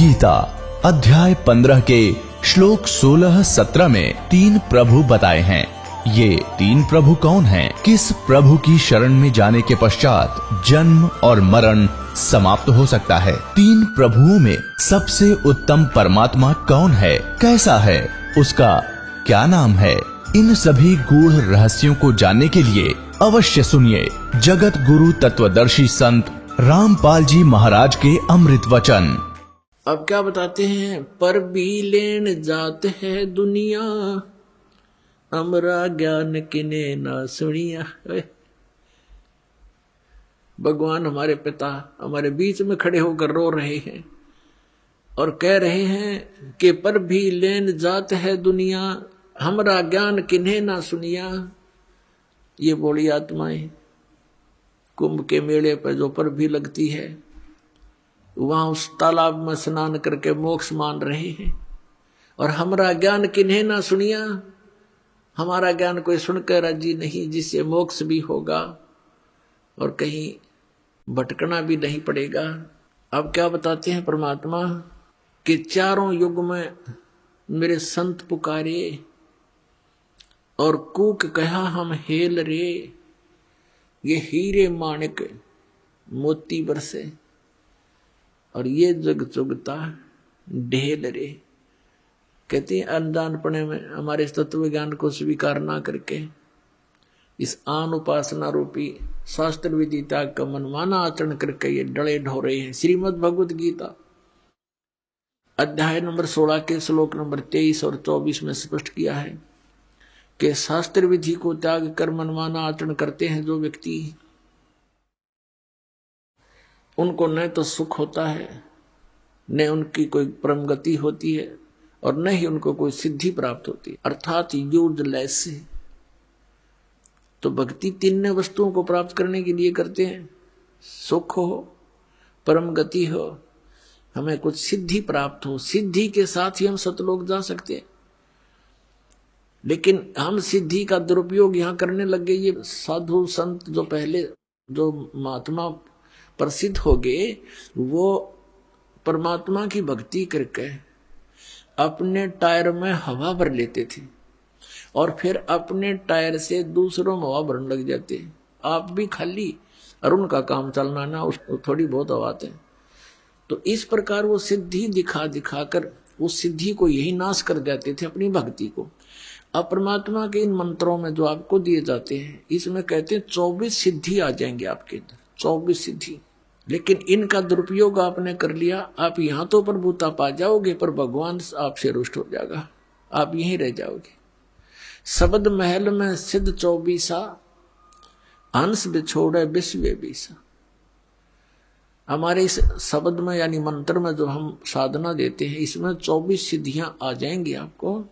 गीता अध्याय 15 के श्लोक 16-17 में 3 प्रभु बताए हैं। ये 3 प्रभु कौन हैं? किस प्रभु की शरण में जाने के पश्चात जन्म और मरण समाप्त हो सकता है? 3 प्रभुओं में सबसे उत्तम परमात्मा कौन है? कैसा है? उसका क्या नाम है? इन सभी गूढ़ रहस्यों को जानने के लिए अवश्य सुनिए जगत गुरु तत्वदर्शी संत रामपाल जी महाराज के अमृत वचन। अब क्या बताते हैं? पर भी लेन जात है दुनिया, हमरा ज्ञान किने ना सुनिया। भगवान हमारे पिता हमारे बीच में खड़े होकर रो रहे हैं और कह रहे हैं कि पर भी लेन जात है दुनिया, हमरा ज्ञान किन्हें ना सुनिया। ये बोली आत्माएं कुंभ के मेले पर जो पर भी लगती है, वहां उस तालाब में स्नान करके मोक्ष मान रहे हैं और हमरा ज्ञान किन्हें ना सुनिया। हमारा ज्ञान कोई सुनकर राजी नहीं, जिससे मोक्ष भी होगा और कहीं भटकना भी नहीं पड़ेगा। अब क्या बताते हैं परमात्मा कि चारों युग में मेरे संत पुकारे और कूक कहा हम हेल रे, ये हीरे माणिक मोती बरसे और ये जग चुगता ढेल रे। कहते हैं अनजानपने में हमारे तत्व ज्ञान को स्वीकार ना करके इस आन उपासना रूपी शास्त्र विधि त्याग का मनमाना आचरण करके ये डले ढो रहे हैं। श्रीमद् भगवत गीता अध्याय नंबर 16 के श्लोक नंबर 23 और 24 में स्पष्ट किया है कि शास्त्र विधि को त्याग कर मनमाना आचरण करते हैं जो व्यक्ति, उनको न तो सुख होता है, न उनकी कोई परम गति होती है और न ही उनको कोई सिद्धि प्राप्त होती है, अर्थात यूजलेस। तो भक्ति 3 वस्तुओं को प्राप्त करने के लिए करते हैं, सुख हो, परम गति हो, हमें कुछ सिद्धि प्राप्त हो। सिद्धि के साथ ही हम सतलोक जा सकते हैं, लेकिन हम सिद्धि का दुरुपयोग यहां करने लग गए। ये साधु संत जो पहले जो महात्मा प्रसिद्ध हो गए, वो परमात्मा की भक्ति करके अपने टायर में हवा भर लेते थे और फिर अपने टायर से दूसरों में हवा भरने लग जाते। आप भी खाली और उनका काम चलना ना, उसको थोड़ी बहुत हवा आते। तो इस प्रकार वो सिद्धि दिखा दिखा कर उस सिद्धि को यही नाश कर देते थे, अपनी भक्ति को। अब परमात्मा के इन मंत्रों में जो आपको दिए जाते हैं, इसमें कहते हैं 24 सिद्धि आ जाएंगे आपके अंदर, 24 सिद्धि। लेकिन इनका दुरुपयोग आपने कर लिया, आप यहां तो प्रभुता पा जाओगे पर भगवान आपसे रुष्ट हो जाएगा, आप यहीं रह जाओगे। शब्द महल में सिद्ध 24, हंस बिछोड़े विश्व बीसा। हमारे इस शब्द में यानी मंत्र में जो हम साधना देते हैं, इसमें 24 सिद्धियां आ जाएंगी आपको,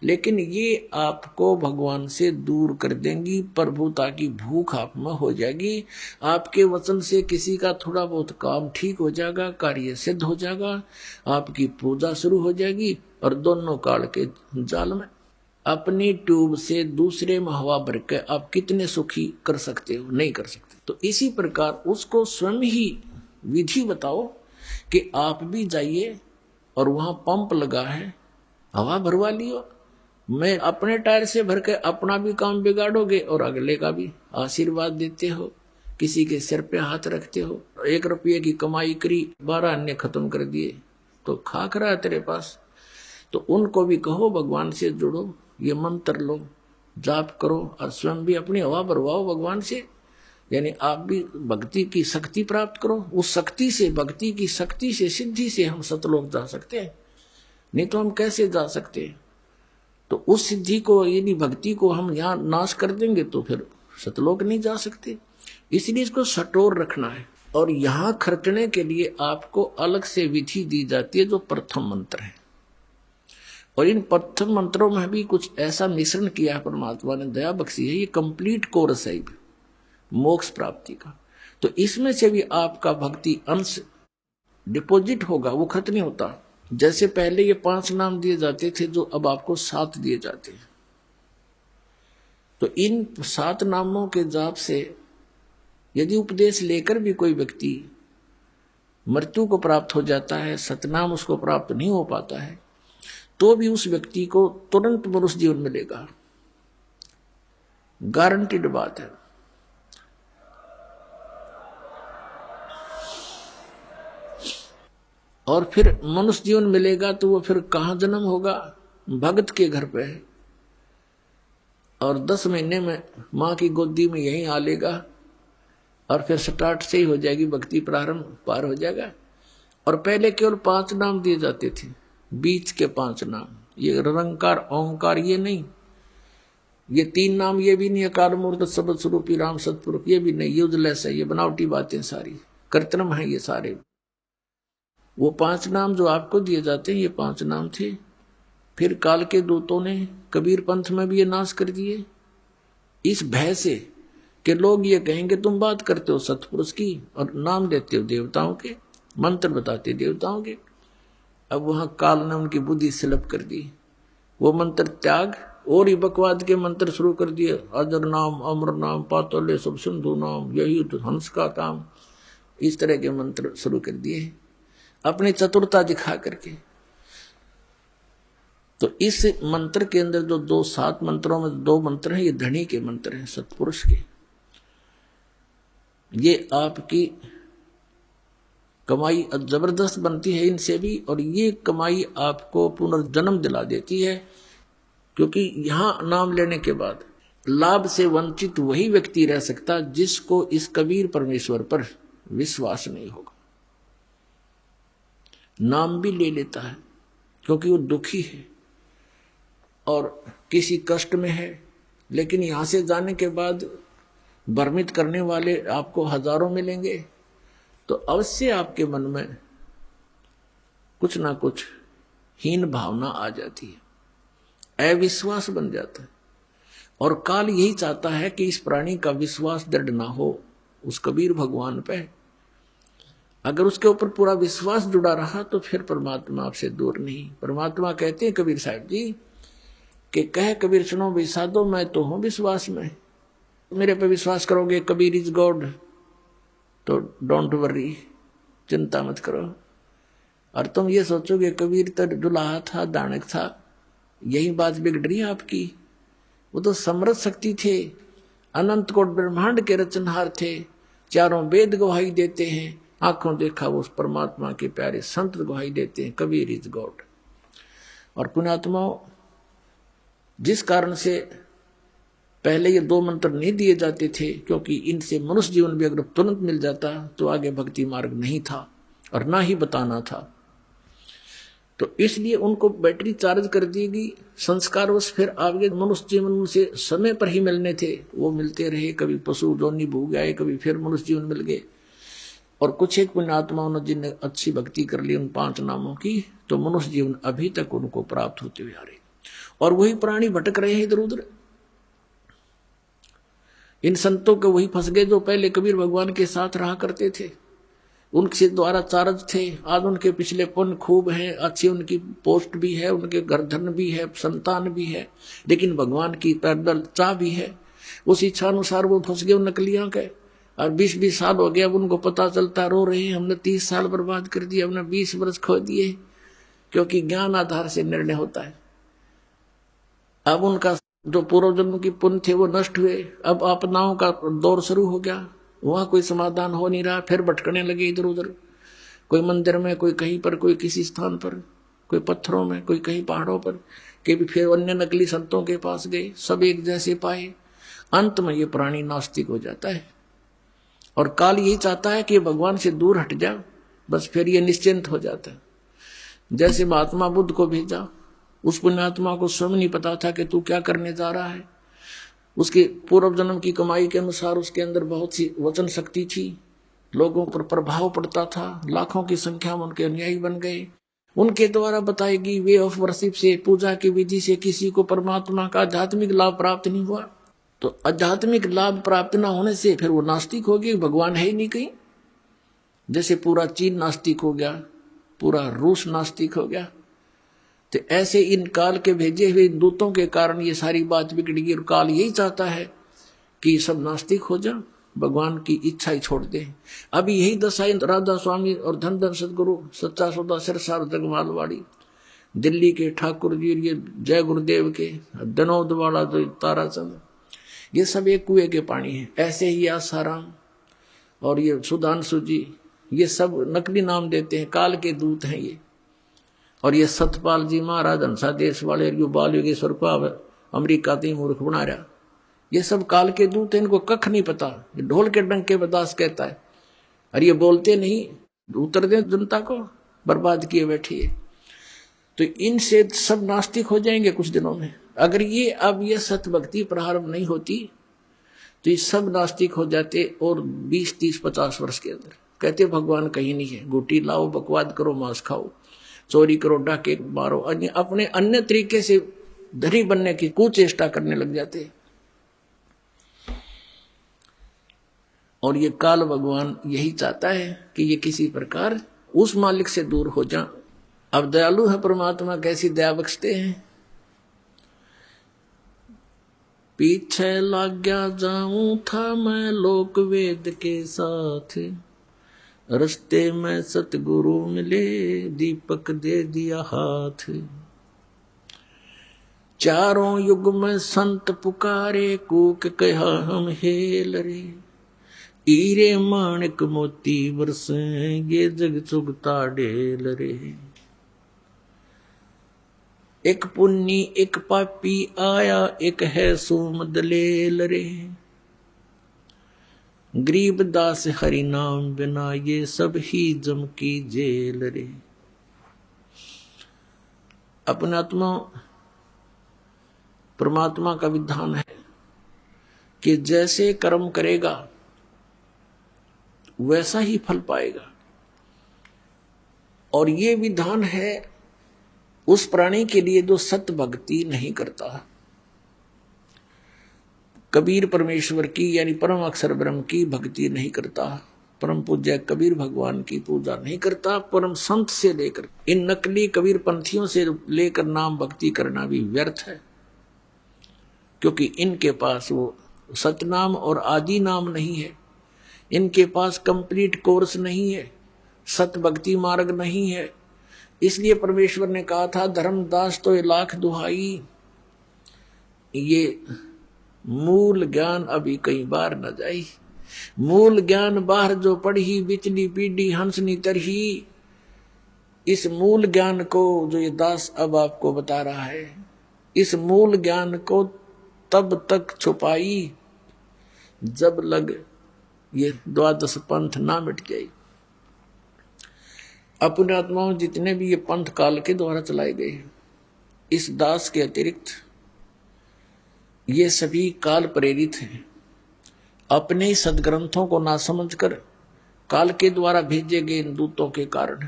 लेकिन ये आपको भगवान से दूर कर देंगी। प्रभुता की भूख आप में हो जाएगी। आपके वचन से किसी का थोड़ा बहुत काम ठीक हो जाएगा, कार्य सिद्ध हो जाएगा, आपकी पूजा शुरू हो जाएगी और दोनों काल के जाल में अपनी ट्यूब से दूसरे में हवा भर के आप कितने सुखी कर सकते हो? नहीं कर सकते। तो इसी प्रकार उसको स्वयं ही विधि बताओ कि आप भी जाइए और वहां पंप लगा है, हवा भरवा लियो। मैं अपने टायर से भर के अपना भी काम बिगाड़ोगे और अगले का भी आशीर्वाद देते हो, किसी के सिर पे हाथ रखते हो। 1 रुपये की कमाई करी, 12 अन्य खत्म कर दिए, तो खाक रहा है तेरे पास। तो उनको भी कहो भगवान से जुड़ो, ये मंत्र लो, जाप करो और स्वयं भी अपनी हवा भरवाओ भगवान से। यानी आप भी भक्ति की शक्ति प्राप्त करो। उस शक्ति से, भक्ति की शक्ति से, सिद्धि से हम सतलोक जा सकते हैं, नहीं तो हम कैसे जा सकते हैं? तो उस सिद्धि को, यदि भक्ति को हम यहाँ नाश कर देंगे तो फिर सतलोक नहीं जा सकते। इसलिए इसको सटोर रखना है और यहाँ खर्चने के लिए आपको अलग से विधि दी जाती है जो प्रथम मंत्र है। और इन प्रथम मंत्रों में भी कुछ ऐसा मिश्रण किया है, परमात्मा ने दया बख्शी है। ये कंप्लीट कोर्स है मोक्ष प्राप्ति का। तो इसमें से भी आपका भक्ति अंश डिपॉजिट होगा, वो खत्म नहीं होता। जैसे पहले ये 5 नाम दिए जाते थे, जो अब आपको 7 दिए जाते हैं। तो इन 7 नामों के जाप से यदि उपदेश लेकर भी कोई व्यक्ति मृत्यु को प्राप्त हो जाता है, सतनाम उसको प्राप्त नहीं हो पाता है, तो भी उस व्यक्ति को तुरंत मनुष्य जीवन मिलेगा, गारंटीड बात है। और फिर मनुष्य जीवन मिलेगा तो वो फिर कहां जन्म होगा? भगत के घर पे है, और 10 महीने में मां की गोदी में यहीं आ लेगा, और फिर स्टार्ट से ही हो जाएगी भक्ति, प्रारंभ पार हो जाएगा। और पहले केवल 5 नाम दिए जाते थे, बीच के 5 नाम, ये निरंकार ओंकार ये नहीं, ये 3 नाम ये भी नहीं, अकाल मूर्त शब्द स्वरूपी राम सतपुरुष ये भी नहीं, यूजलेस है, ये बनावटी बातें सारी, कृत्रिम है ये सारे। वो 5 नाम जो आपको दिए जाते हैं ये 5 नाम थे। फिर काल के दूतों ने कबीर पंथ में भी ये नाश कर दिए, इस भय से कि लोग ये कहेंगे तुम बात करते हो सतपुरुष की और नाम देते हो देवताओं के, मंत्र बताते देवताओं के। अब वहां काल ने उनकी बुद्धि स्लप कर दी, वो मंत्र त्याग और ही बकवाद के मंत्र शुरू कर दिए, अजर नाम, अमर नाम, पातोले सब सिंधु नाम, यही तो हंस का काम, इस तरह के मंत्र शुरू कर दिए अपनी चतुरता दिखा करके। तो इस मंत्र के अंदर जो 7 मंत्रों में 2 मंत्र हैं, ये धनी के मंत्र हैं, सतपुरुष के। ये आपकी कमाई जबरदस्त बनती है इनसे भी, और ये कमाई आपको पुनर्जन्म दिला देती है, क्योंकि यहां नाम लेने के बाद लाभ से वंचित वही व्यक्ति रह सकता जिसको इस कबीर परमेश्वर पर विश्वास नहीं होगा। नाम भी ले लेता है क्योंकि वो दुखी है और किसी कष्ट में है, लेकिन यहां से जाने के बाद भ्रमित करने वाले आपको हजारों मिलेंगे, तो अवश्य आपके मन में कुछ ना कुछ हीन भावना आ जाती है, अविश्वास बन जाता है। और काल यही चाहता है कि इस प्राणी का विश्वास दृढ़ ना हो उस कबीर भगवान पे। अगर उसके ऊपर पूरा विश्वास जुड़ा रहा तो फिर परमात्मा आपसे दूर नहीं। परमात्मा कहते हैं कबीर साहब जी कि कह कबीर सुनो भी साधो, मैं तो हूं विश्वास में, मेरे पे विश्वास करोगे, कबीर इज गॉड, तो डोंट वरी, चिंता मत करो। और तुम ये सोचोगे कबीर तो दुल्हा था, दानक था, यही बात बिगड़ रही है आपकी। वो तो समृद्ध शक्ति थे, अनंत कोट ब्रह्मांड के रचनहार थे, चारों वेद गवाही देते हैं, आंखों देखा वो उस परमात्मा के प्यारे संत गवाही देते हैं, कबीर इज गॉड। और पुण्यात्माओं, जिस कारण से पहले ये 2 मंत्र नहीं दिए जाते थे, क्योंकि इनसे मनुष्य जीवन भी अगर तुरंत मिल जाता तो आगे भक्ति मार्ग नहीं था और ना ही बताना था। तो इसलिए उनको बैटरी चार्ज कर दी गई, संस्कार उस फिर आगे मनुष्य जीवन से समय पर ही मिलने थे, वो मिलते रहे, कभी पशु जोनी भूग गए, कभी फिर मनुष्य जीवन मिल गए। और कुछ एक पुण्यात्माओं ने जिनने अच्छी भक्ति कर ली उन 5 नामों की, तो मनुष्य जीवन अभी तक उनको प्राप्त होते हुए आ रहे, और वही प्राणी भटक रहे हैं इधर उधर। इन संतों के वही फंस गए जो पहले कबीर भगवान के साथ रहा करते थे, उनके द्वारा चार्ज थे। आज उनके पिछले पुण्य खूब हैं, अच्छी उनकी पोस्ट भी है, उनके घर धन भी है, संतान भी है, लेकिन भगवान की पैदल चाह भी है। उस इच्छा अनुसार वो फंस गए नकलियां के, और 20-20 साल हो गया, अब उनको पता चलता रो रहे हैं हमने 30 साल बर्बाद कर दिए, हमने 20 वर्ष खो दिए, क्योंकि ज्ञान आधार से निर्णय होता है। अब उनका जो पूर्व जन्म की पुण्य थे वो नष्ट हुए, अब आपदाओं का दौर शुरू हो गया, वहां कोई समाधान हो नहीं रहा, फिर भटकने लगे इधर उधर, कोई मंदिर में, कोई कहीं पर, कोई किसी स्थान पर, कोई पत्थरों में, कोई कहीं पहाड़ों पर, कि फिर अन्य नकली संतों के पास गए, सब एक जैसे पाए। अंत में ये प्राणी नास्तिक हो जाता है, और काल यही चाहता है कि भगवान से दूर हट जा, बस फिर ये निश्चिंत हो जाता है। जैसे महात्मा बुद्ध को भेजा, उस पुण्यात्मा को स्वयं नहीं पता था कि तू क्या करने जा रहा है। उसके पूर्व जन्म की कमाई के अनुसार उसके अंदर बहुत सी वचन शक्ति थी, लोगों पर प्रभाव पड़ता था, लाखों की संख्या में उनके अनुयायी बन गए। उनके द्वारा बताई गई वे ऑफ वर्शिप से, पूजा की विधि से किसी को परमात्मा का आध्यात्मिक लाभ प्राप्त नहीं हुआ। तो आध्यात्मिक लाभ प्राप्त न होने से फिर वो नास्तिक हो गए, भगवान है ही नहीं कहीं। जैसे पूरा चीन नास्तिक हो गया, पूरा रूस नास्तिक हो गया, तो ऐसे इन काल के भेजे हुए दूतों के कारण ये सारी बात बिगड़ गई। और काल यही चाहता है कि सब नास्तिक हो जा, भगवान की इच्छा ही छोड़ दे। अभी यही दशा राधा स्वामी और धन धन सदगुरु सच्चा सौदा सिरसार जगमालवाड़ी दिल्ली के ठाकुर जी, ये जय गुरुदेव के दनौद वाला जो ताराचंद, ये सब एक कुएं के पानी है। ऐसे ही आसाराम और ये सुधांशु जी, ये सब नकली नाम देते हैं, काल के दूत हैं ये। और ये सतपाल जी महाराज हंसा देश वाले, यो बाल योगेश्वर को अमरीका ती मूर्ख बना रहा, ये सब काल के दूत हैं, इनको कख नहीं पता। ये ढोल के डंके बदास कहता है, और ये बोलते नहीं, उतर दे जनता को, बर्बाद किए बैठी है। तो इनसे सब नास्तिक हो जाएंगे कुछ दिनों में। अगर ये अब ये सत्य भक्ति प्रारंभ नहीं होती तो ये सब नास्तिक हो जाते, और 20, 30, 50 वर्ष के अंदर। कहते भगवान कहीं नहीं है, गुटी लाओ, बकवाद करो, मांस खाओ, चोरी करो, डाके मारो, अपने अन्य तरीके से धनी बनने की कुचेष्टा करने लग जाते। और ये काल भगवान यही चाहता है कि ये किसी प्रकार उस मालिक से दूर हो जा। अब दयालु है परमात्मा, कैसी दया बख्शते हैं। पीछे लग गया जाऊं था मैं लोक वेद के साथ, रस्ते में सतगुरु मिले, दीपक दे दिया हाथ। चारों युग में संत पुकारे, कूक कहा हम हेल रे, हीरे माणिक मोती बरसे, ये जग चुगता ढेल रे। एक पुन्नी एक पापी आया, एक है सोम दलेल रे, गरीब दास हरि नाम बिना, ये सब ही जम की जेल रे। अपने आत्मा परमात्मा का विधान है कि जैसे कर्म करेगा वैसा ही फल पाएगा। और ये विधान है उस प्राणी के लिए जो सत्य भक्ति नहीं करता। कबीर परमेश्वर की यानी परम अक्षर ब्रह्म की भक्ति नहीं करता, परम पूज्य कबीर भगवान की पूजा नहीं करता, परम संत से लेकर इन नकली कबीर पंथियों से लेकर नाम भक्ति करना भी व्यर्थ है, क्योंकि इनके पास वो सतनाम और आदि नाम नहीं है, इनके पास कंप्लीट कोर्स नहीं है, सत भक्ति मार्ग नहीं है। इसलिए परमेश्वर ने कहा था, धर्मदास तो 1,00,000 दुहाई, ये मूल ज्ञान अभी कई बार न जाई। मूल ज्ञान बाहर जो पढ़ी, बिचली पीढ़ी हंसनी तरही। इस मूल ज्ञान को जो ये दास अब आपको बता रहा है, इस मूल ज्ञान को तब तक छुपाई जब लग ये 12 पंथ ना मिट जाए। अपने आत्माओं जितने भी ये पंथ काल के द्वारा चलाए गए, इस दास के अतिरिक्त ये सभी काल प्रेरित हैं। अपने ही सदग्रंथों को ना समझकर काल के द्वारा भेजे गए इन दूतों के कारण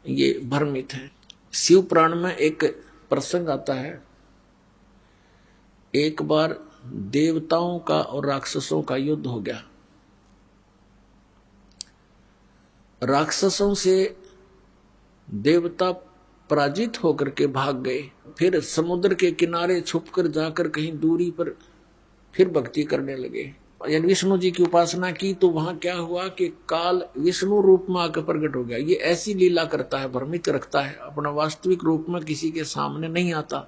ये भ्रमित है। शिव पुराण में एक प्रसंग आता है, एक बार देवताओं का और राक्षसों का युद्ध हो गया। राक्षसों से देवता पराजित होकर के भाग गए, फिर समुद्र के किनारे छुपकर जाकर कहीं दूरी पर फिर भक्ति करने लगे, यानी विष्णु जी की उपासना की। तो वहां क्या हुआ कि काल विष्णु रूप में आकर प्रकट हो गया। ये ऐसी लीला करता है, भ्रमित रखता है, अपना वास्तविक रूप में किसी के सामने नहीं आता।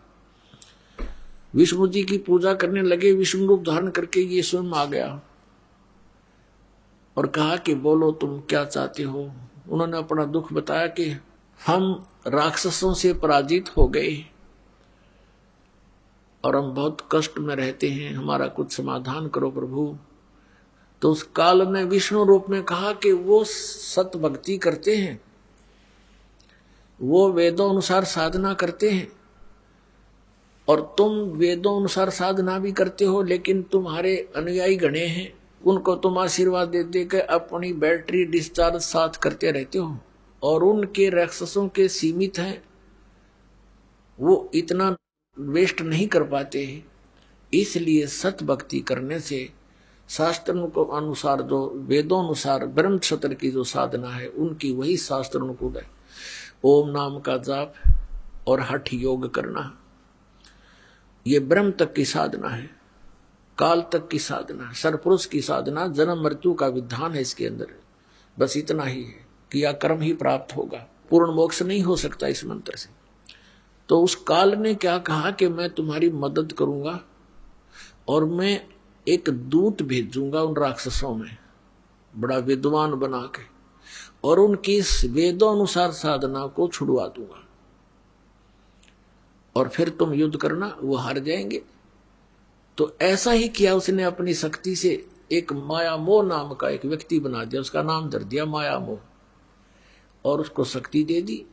विष्णु जी की पूजा करने लगे, विष्णु रूप धारण करके ये स्वयं आ गया और कहा कि बोलो तुम क्या चाहते हो। उन्होंने अपना दुख बताया कि हम राक्षसों से पराजित हो गए और हम बहुत कष्ट में रहते हैं, हमारा कुछ समाधान करो प्रभु। तो उस काल में विष्णु रूप में कहा कि वो सत भक्ति करते हैं, वो वेदों अनुसार साधना करते हैं, और तुम वेदों अनुसार साधना भी करते हो, लेकिन तुम्हारे अनुयायी गणे हैं, उनको तुम आशीर्वाद दे दे के अपनी बैटरी डिस्चार्ज साथ करते रहते हो, और उनके राक्षसों के सीमित हैं, वो इतना वेस्ट नहीं कर पाते हैं। इसलिए सत भक्ति करने से शास्त्रों को अनुसार, जो वेदों अनुसार ब्रह्म क्षत्र की जो साधना है, उनकी वही शास्त्र अनुकूल है। ओम नाम का जाप और हठ योग करना, ये ब्रह्म तक की साधना है। काल तक की साधना, सरपुरुष की साधना, जन्म मृत्यु का विधान है इसके अंदर। बस इतना ही है, किया कर्म ही प्राप्त होगा, पूर्ण मोक्ष नहीं हो सकता इस मंत्र से। तो उस काल ने क्या कहा कि मैं तुम्हारी मदद करूंगा और मैं एक दूत भेजूंगा उन राक्षसों में, बड़ा विद्वान बना के, और उनकी वेदों अनुसार साधना को छुड़वा दूंगा, और फिर तुम युद्ध करना, वो हार जाएंगे। तो ऐसा ही किया उसने, अपनी शक्ति से एक मायामोह नाम का एक व्यक्ति बना दिया, उसका नाम धर दिया मायामोह, और उसको शक्ति दे दी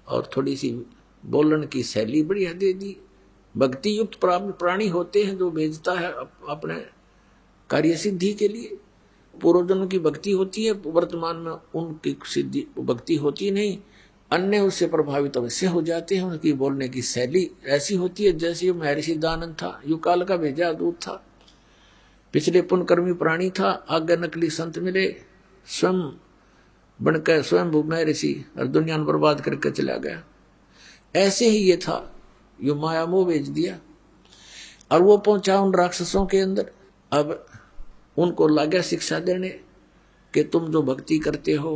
और थोड़ी सी बोलने की शैली बढ़िया दे दी। भक्ति युक्त प्राणी होते हैं जो भेजता है अपने कार्य सिद्धि के लिए। पूर्वजन्म की भक्ति होती है, वर्तमान में उनकी सिद्धि भक्ति होती नहीं, अन्य उससे प्रभावित अवश्य हो जाते हैं। उनकी बोलने की शैली ऐसी होती है जैसे महर्षि दानंद था, युकाल का भेजा दूत था, पिछले पुण्यकर्मी प्राणी था, आगे नकली संत मिले, स्वयं बनकर स्वयं महर्षि और दुनिया में बर्बाद करके चला गया। ऐसे ही ये था, यो मायामोह भेज दिया और वो पहुंचा उन राक्षसों के अंदर। अब उनको लगा शिक्षा देने कि तुम जो भक्ति करते हो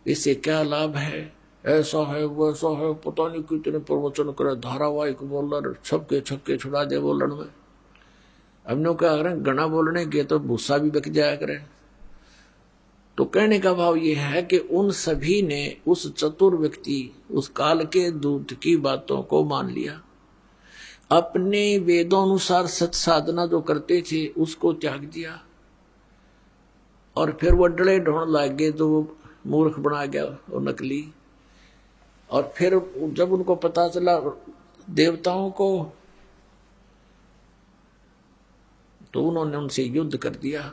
इससे क्या लाभ है, ऐसा है वैसा है, पता नहीं कितने प्रवचन करे, धारावाहिक बोलर, छक्के छक्के छुड़ा दे बोलन में। अब नो क्या करें, घना बोलने के तो भूसा भी बक जाया करे। तो कहने का भाव यह है कि उन सभी ने उस चतुर व्यक्ति, उस काल के दूत की बातों को मान लिया, अपने वेदों अनुसार सत साधना जो करते थे उसको त्याग दिया, और फिर वो डले ढोण लग गए जो मूर्ख बना गया वो नकली। और फिर जब उनको पता चला देवताओं को, तो उन्होंने उनसे युद्ध कर दिया,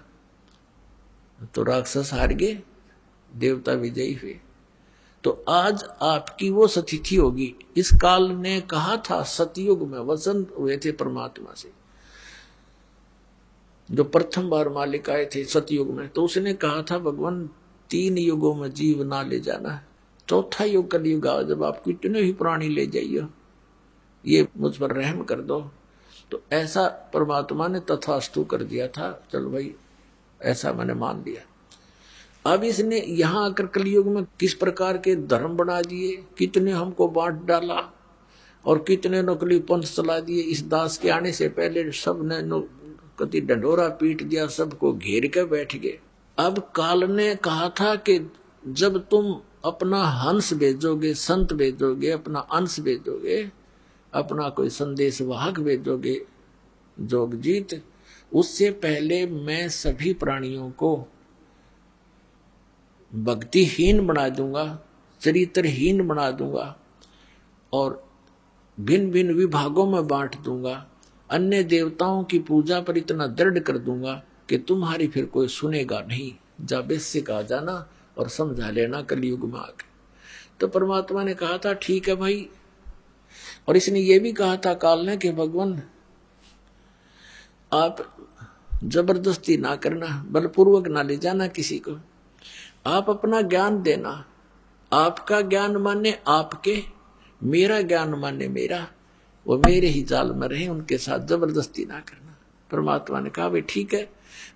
तो राक्षस हार गए, देवता विजयी हुए। तो आज आपकी वो सतिथि होगी। इस काल ने कहा था, सतयुग में वचन हुए थे परमात्मा से, जो प्रथम बार मालिक आए थे सतयुग में, तो उसने कहा था भगवान 3 युगों में जीव ना ले जाना है, चौथा युग कलयुग आओ, जब आप कितने ही प्राणी ले जाइए, ये मुझ पर रहम कर दो। तो ऐसा परमात्मा ने तथास्तु कर दिया था, चल भाई ऐसा मैंने मान लिया। अब इसने यहां आकर कलयुग में किस प्रकार के धर्म बना दिए, कितने हमको बांट डाला और कितने नकली पंथ चला दिए। इस दास के आने से पहले सब ने कति डंडोरा पीट दिया, सबको घेर के बैठ गए। अब काल ने कहा था कि जब तुम अपना हंस भेजोगे, संत भेजोगे, अपना अंश भेजोगे, अपना कोई संदेश वाहक भेजोगे जोगजीत, उससे पहले मैं सभी प्राणियों को भक्तिहीन बना दूंगा, चरित्रहीन बना दूंगा और भिन्न भिन्न विभागों में बांट दूंगा। अन्य देवताओं की पूजा पर इतना दृढ़ कर दूंगा कि तुम्हारी फिर कोई सुनेगा नहीं। जाबेस से कहा जाना और समझा लेना कलयुग में आके। तो परमात्मा ने कहा था ठीक है भाई, और इसने ये भी कहा था काल ने कि भगवान आप जबरदस्ती ना करना, बलपूर्वक ना ले जाना किसी को, आप अपना ज्ञान देना, आपका ज्ञान माने आपके, मेरा ज्ञान माने मेरा, वो मेरे ही जाल में रहे, उनके साथ जबरदस्ती ना करना। परमात्मा ने कहा भाई ठीक है,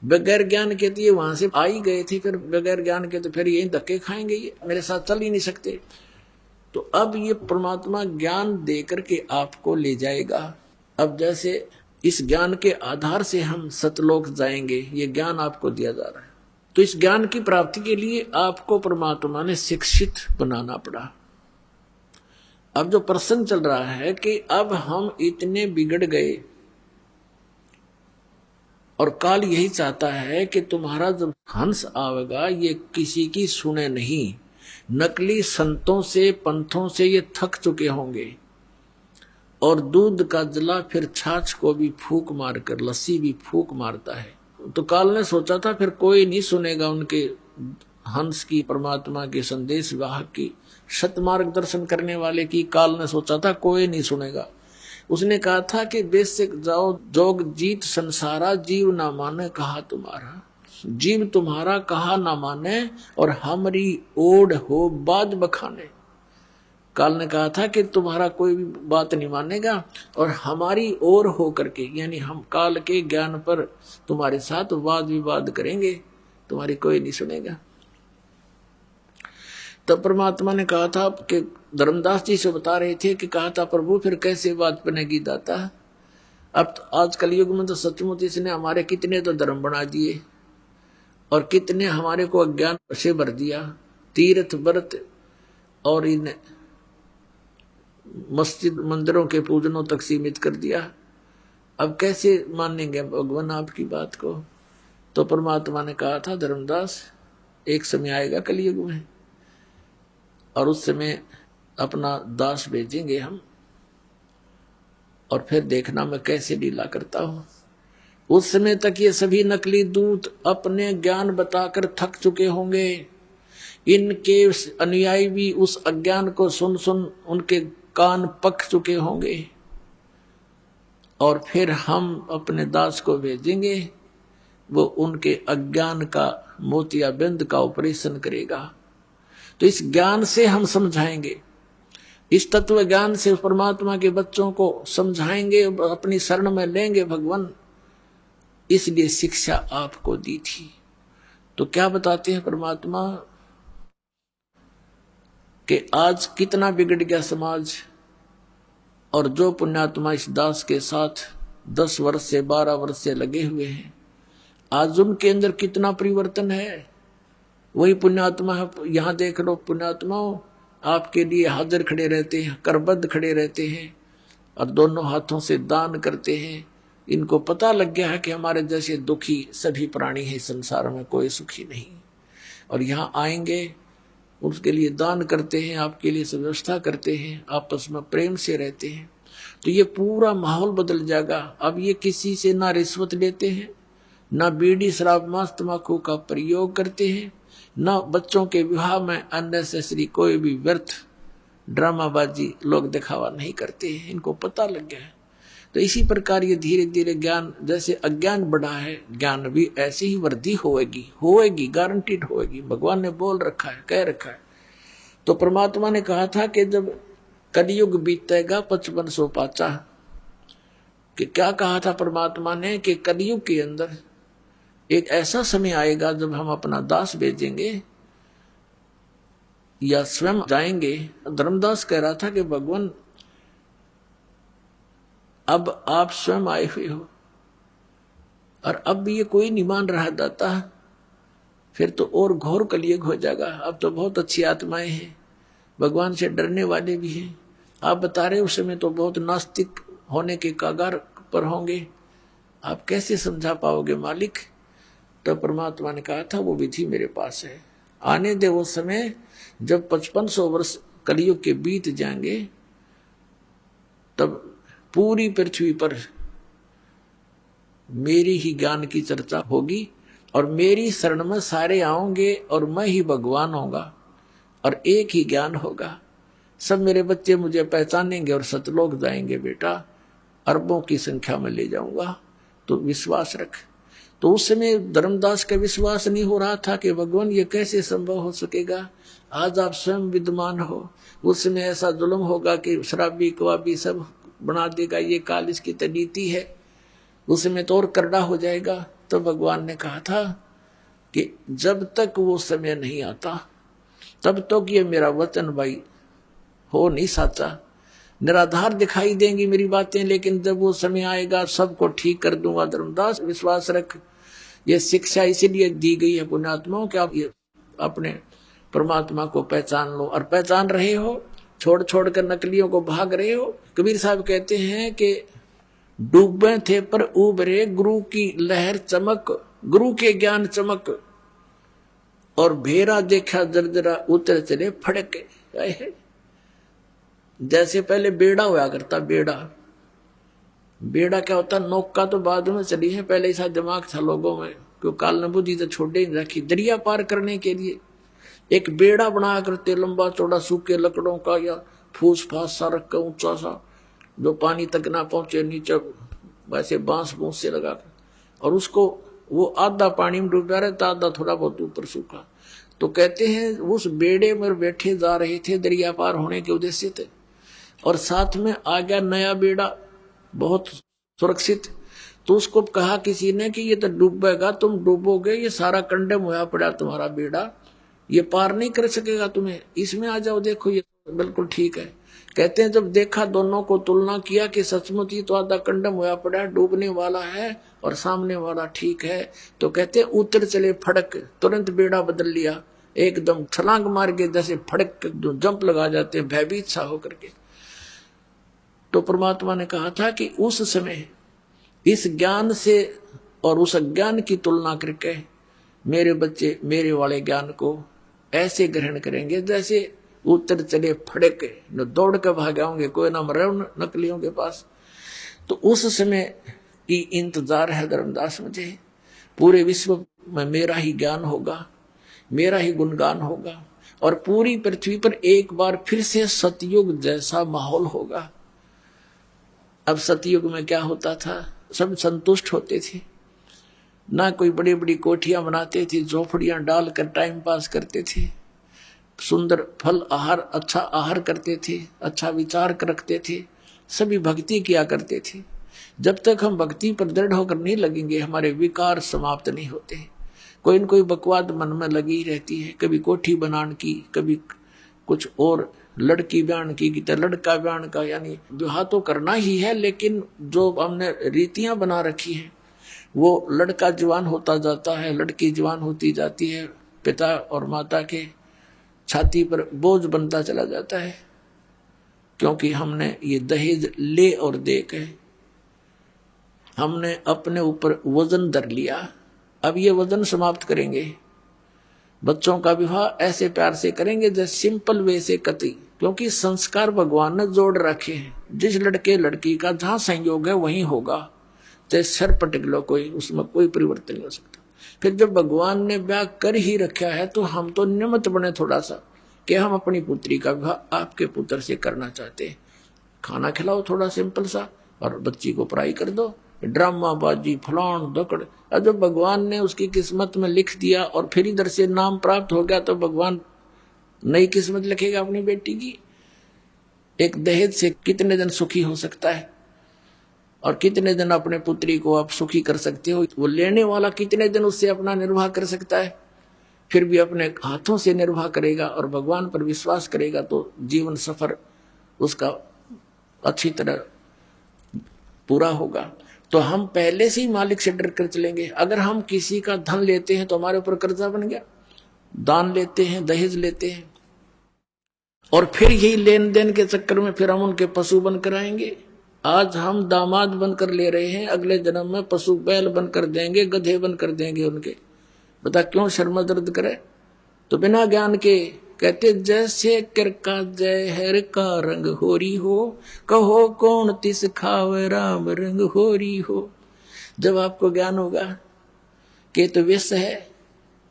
बगैर ज्ञान के तो ये वहां से आ ही गए थे, फिर बगैर ज्ञान के तो फिर यही धक्के खाएंगे, ये मेरे साथ चल ही नहीं सकते। तो अब ये परमात्मा ज्ञान दे करके आपको ले जाएगा। अब जैसे इस ज्ञान के आधार से हम सतलोक जाएंगे, ये ज्ञान आपको दिया जा रहा है। तो इस ज्ञान की प्राप्ति के लिए आपको परमात्मा ने शिक्षित बनाना पड़ा। अब जो प्रश्न चल रहा है कि अब हम इतने बिगड़ गए और काल यही चाहता है कि तुम्हारा जब हंस आवेगा ये किसी की सुने नहीं। नकली संतों से पंथों से ये थक चुके होंगे और दूध का जला फिर छाछ को भी फूक मारकर, लस्सी भी फूक मारता है। तो काल ने सोचा था फिर कोई नहीं सुनेगा उनके हंस की, परमात्मा के संदेश वाहक की, सतमार्ग दर्शन करने वाले की। काल ने सोचा था कोई नहीं सुनेगा। उसने कहा था कि बेसिक जाओ जोग जीत संसारा, जीव ना माने कहा तुम्हारा, जीव तुम्हारा कहा ना माने और हमारी ओढ़ हो बाज बखाने। काल ने कहा था कि तुम्हारा कोई भी बात नहीं मानेगा और हमारी ओर हो करके, यानी हम काल के ज्ञान पर तुम्हारे साथ वाद विवाद करेंगे, तुम्हारी कोई नहीं सुनेगा। तब परमात्मा ने कहा था कि धर्मदास जी से बता रहे थे कि कहा था प्रभु फिर कैसे बात बनेगी दाता। अब तो आज कलयुग में तो सचमुच इसने हमारे कितने तो धर्म बना दिए और कितने हमारे को अज्ञान से भर दिया, तीर्थ व्रत और इन मस्जिद मंदिरों के पूजनों तक सीमित कर दिया। अब कैसे मानेंगे भगवान आपकी बात को। तो परमात्मा ने कहा था धर्मदास एक समय आएगा कलयुग में और उस समय अपना दास भेजेंगे हम और फिर देखना मैं कैसे लीला करता हूं। उस समय तक ये सभी नकली दूत अपने ज्ञान बताकर थक चुके होंगे, इनके अनुयायी भी उस अज्ञान को सुन सुन उनके कान पक चुके होंगे और फिर हम अपने दास को भेजेंगे, वो उनके अज्ञान का मोतियाबिंद का ऑपरेशन करेगा। तो इस ज्ञान से हम समझाएंगे, इस तत्व ज्ञान से परमात्मा के बच्चों को समझाएंगे, अपनी शरण में लेंगे भगवान, इसलिए शिक्षा आपको दी थी। तो क्या बताते हैं परमात्मा कि आज कितना बिगड़ गया समाज, और जो पुण्यात्मा इस दास के साथ 10 वर्ष से 12 वर्ष से लगे हुए हैं, आज उनके अंदर कितना परिवर्तन है। वही पुण्यात्मा है, यहां देख लो पुण्यात्माओं, आपके लिए हाजिर खड़े रहते हैं, करबद्ध खड़े रहते हैं और दोनों हाथों से दान करते हैं। इनको पता लग गया है कि हमारे जैसे दुखी सभी प्राणी हैं संसार में, कोई सुखी नहीं, और यहाँ आएंगे उसके लिए दान करते हैं, आपके लिए व्यवस्था करते हैं, आपस में प्रेम से रहते हैं। तो ये पूरा माहौल बदल जाएगा। अब ये किसी से ना रिश्वत लेते हैं, ना बीड़ी शराब मांस तंबाकू का प्रयोग करते हैं, ना बच्चों के विवाह में अननेसेसरी कोई भी व्यर्थ ड्रामाबाजी लोग दिखावा नहीं करते हैं। इनको पता लग गया है। तो इसी प्रकार ये धीरे धीरे ज्ञान, जैसे अज्ञान बढ़ा है, ज्ञान भी ऐसी ही वृद्धि होएगी, गारंटीड होएगी। भगवान ने बोल रखा है, कह रखा है। तो परमात्मा ने कहा था कि जब कलयुग बीतेगा 5500 पाचा, कि क्या कहा था परमात्मा ने कि कलयुग के अंदर एक ऐसा समय आएगा जब हम अपना दास भेजेंगे या स्वयं जाएंगे। धर्मदास कह रहा था कि भगवान अब आप स्वयं आए हुए हो और अब भी ये कोई नहीं मान रहा दाता, फिर तो और घोर कलयुग हो जाएगा। अब तो बहुत अच्छी आत्माएं हैं, भगवान से डरने वाले भी हैं। आप बता रहे उस समय तो बहुत नास्तिक होने के कागार पर होंगे, आप कैसे समझा पाओगे मालिक। तो परमात्मा ने कहा था वो विधि मेरे पास है, आने दे वो समय जब 5500 वर्ष कलयुग के बीत जाएंगे, तब पूरी पृथ्वी पर मेरी ही ज्ञान की चर्चा होगी और मेरी शरण में सारे आओगे और मैं ही भगवान होगा और एक ही ज्ञान होगा। सब मेरे बच्चे मुझे पहचानेंगे और सतलोक जाएंगे बेटा, अरबों की संख्या में ले जाऊंगा, तो विश्वास रख। तो उस समय धर्मदास का विश्वास नहीं हो रहा था कि भगवान ये कैसे संभव हो सकेगा। आज आप स्वयं विद्यमान हो, उस समय ऐसा जुल्म होगा कि शराबी कवाबी सब बना देगा, ये काल इसकी नीति है, उस समय तो और करड़ा हो जाएगा। तो भगवान ने कहा था कि जब तक वो समय नहीं आता तब तक ये मेरा वचन भाई हो नहीं साचा। निराधार दिखाई देंगी मेरी बातें, लेकिन जब वो समय आएगा सबको ठीक कर दूंगा। धर्मदास विश्वास रख, ये शिक्षा इसीलिए दी गई है पुण्यात्माओं कि आप ये अपने परमात्मा को पहचान लो, और पहचान रहे हो, छोड़ छोड़ कर नकलियों को भाग रहे हो। कबीर साहब कहते हैं कि डूबे थे पर उबरे, गुरु की लहर चमक, गुरु के ज्ञान चमक, और भेरा देखा जर्जरा उतर चले फड़के। जैसे पहले बेड़ा हुआ करता, बेड़ा क्या होता, नौका तो बाद में चली है, पहले ऐसा दिमाग था लोगों में, क्यों काल ने बुद्धि तो छोड़े नहीं रखी। दरिया पार करने के लिए एक बेड़ा बना करते, लंबा चौड़ा सूखे लकड़ों का या फूस फास सा रख कर ऊंचा सा, जो पानी तक ना पहुंचे, नीचे वैसे बांस बूंस से लगाकर, और उसको वो आधा पानी में डूबा रहता, आधा थोड़ा बहुत ऊपर सूखा। तो कहते हैं उस बेड़े में बैठे जा रहे थे दरिया पार होने के उद्देश्य थे, और साथ में आ गया नया बेड़ा बहुत सुरक्षित। तो उसको कहा किसी ने कि ये तो डूबेगा, तुम डूबोगे, ये सारा कंडम होया पड़ा तुम्हारा बेड़ा, ये पार नहीं कर सकेगा तुम्हें, इसमें आ जाओ, देखो ये बिल्कुल ठीक है। कहते हैं जब देखा, दोनों को तुलना किया कि सचमुच ही तो आधा कंडम होया पड़ा, डूबने वाला है और सामने वाला ठीक है, तो कहते हैं उतर चले फड़क, तुरंत बेड़ा बदल लिया, एकदम छलांग मार के जैसे फड़क जो जंप लगा जाते हैं भयभीत सा होकर के। तो परमात्मा ने कहा था कि उस समय इस ज्ञान से और उस अज्ञान की तुलना करके मेरे बच्चे मेरे वाले ज्ञान को ऐसे ग्रहण करेंगे जैसे उतर चले फड़क, न दौड़ के भागे होंगे, कोई ना मरे नकलियों के पास। तो उस समय की इंतजार है धर्मदास मुझे, पूरे विश्व में मेरा ही ज्ञान होगा, मेरा ही गुणगान होगा, और पूरी पृथ्वी पर एक बार फिर से सतयुग जैसा माहौल होगा। अब सतयुग में क्या होता था, सब संतुष्ट होते थे, ना कोई बड़ी बड़ी कोठियां बनाते थे, झोपड़ियां डालकर टाइम पास करते थे, सुंदर फल आहार, अच्छा आहार करते थे, अच्छा विचार रखते थे, सभी भक्ति किया करते थे। जब तक हम भक्ति पर दृढ़ होकर नहीं लगेंगे, हमारे विकार समाप्त नहीं होते। कोई न कोई बकवाद मन में लगी रहती है, कभी कोठी बनाने की, कभी कुछ और, लड़की ब्यान की तो लड़का ब्यान का, यानी विवाह तो करना ही है, लेकिन जो हमने रीतियां बना रखी है वो लड़का जवान होता जाता है, लड़की जवान होती जाती है, पिता और माता के छाती पर बोझ बनता चला जाता है, क्योंकि हमने ये दहेज ले और दे के हमने अपने ऊपर वजन धर लिया। अब ये वजन समाप्त करेंगे, बच्चों का विवाह ऐसे प्यार से करेंगे जैसे सिंपल वे से कति, क्योंकि संस्कार भगवान ने जोड़ रखे हैं। जिस लड़के लड़की का जहां संयोग है वहीं होगा, चाहे सर पटक लो कोई, उसमें कोई परिवर्तन नहीं हो सकता। फिर जब भगवान ने ब्याह कर ही रखा है तो हम तो निमित्त बने थोड़ा सा, कि हम अपनी पुत्री का विवाह आपके पुत्र से करना चाहते हैं। खाना खिलाओ थोड़ा सिंपल सा, और बच्ची को पढ़ाई कर दो, ड्रामाबाजी फलान दकड़। और जब भगवान ने उसकी किस्मत में लिख दिया और फिर इधर से नाम प्राप्त हो गया, तो भगवान नई किस्मत लिखेगा अपनी बेटी की। एक दहेज से कितने दिन सुखी हो सकता है, और कितने दिन अपने पुत्री को आप सुखी कर सकते हो, वो लेने वाला कितने दिन उससे अपना निर्वाह कर सकता है। फिर भी अपने हाथों से निर्वाह करेगा और भगवान पर विश्वास करेगा तो जीवन सफर उसका अच्छी तरह पूरा होगा। तो हम पहले से ही मालिक से डर कर चलेंगे। अगर हम किसी का धन लेते हैं तो हमारे ऊपर कर्जा बन गया, दान लेते हैं, दहेज लेते हैं, और फिर यही लेन देन के चक्कर में फिर हम उनके पशु बनकर आएंगे। आज हम दामाद बनकर ले रहे हैं, अगले जन्म में पशु बैल बनकर देंगे, गधे बनकर देंगे उनके। बता क्यों शर्मा दर्द करे। तो बिना ज्ञान के कहते जैसे कर का जहर का रंग होरी हो, कहो कौन तिस खावे राम रंग होरी हो। जब आपको ज्ञान होगा कि तो विष है,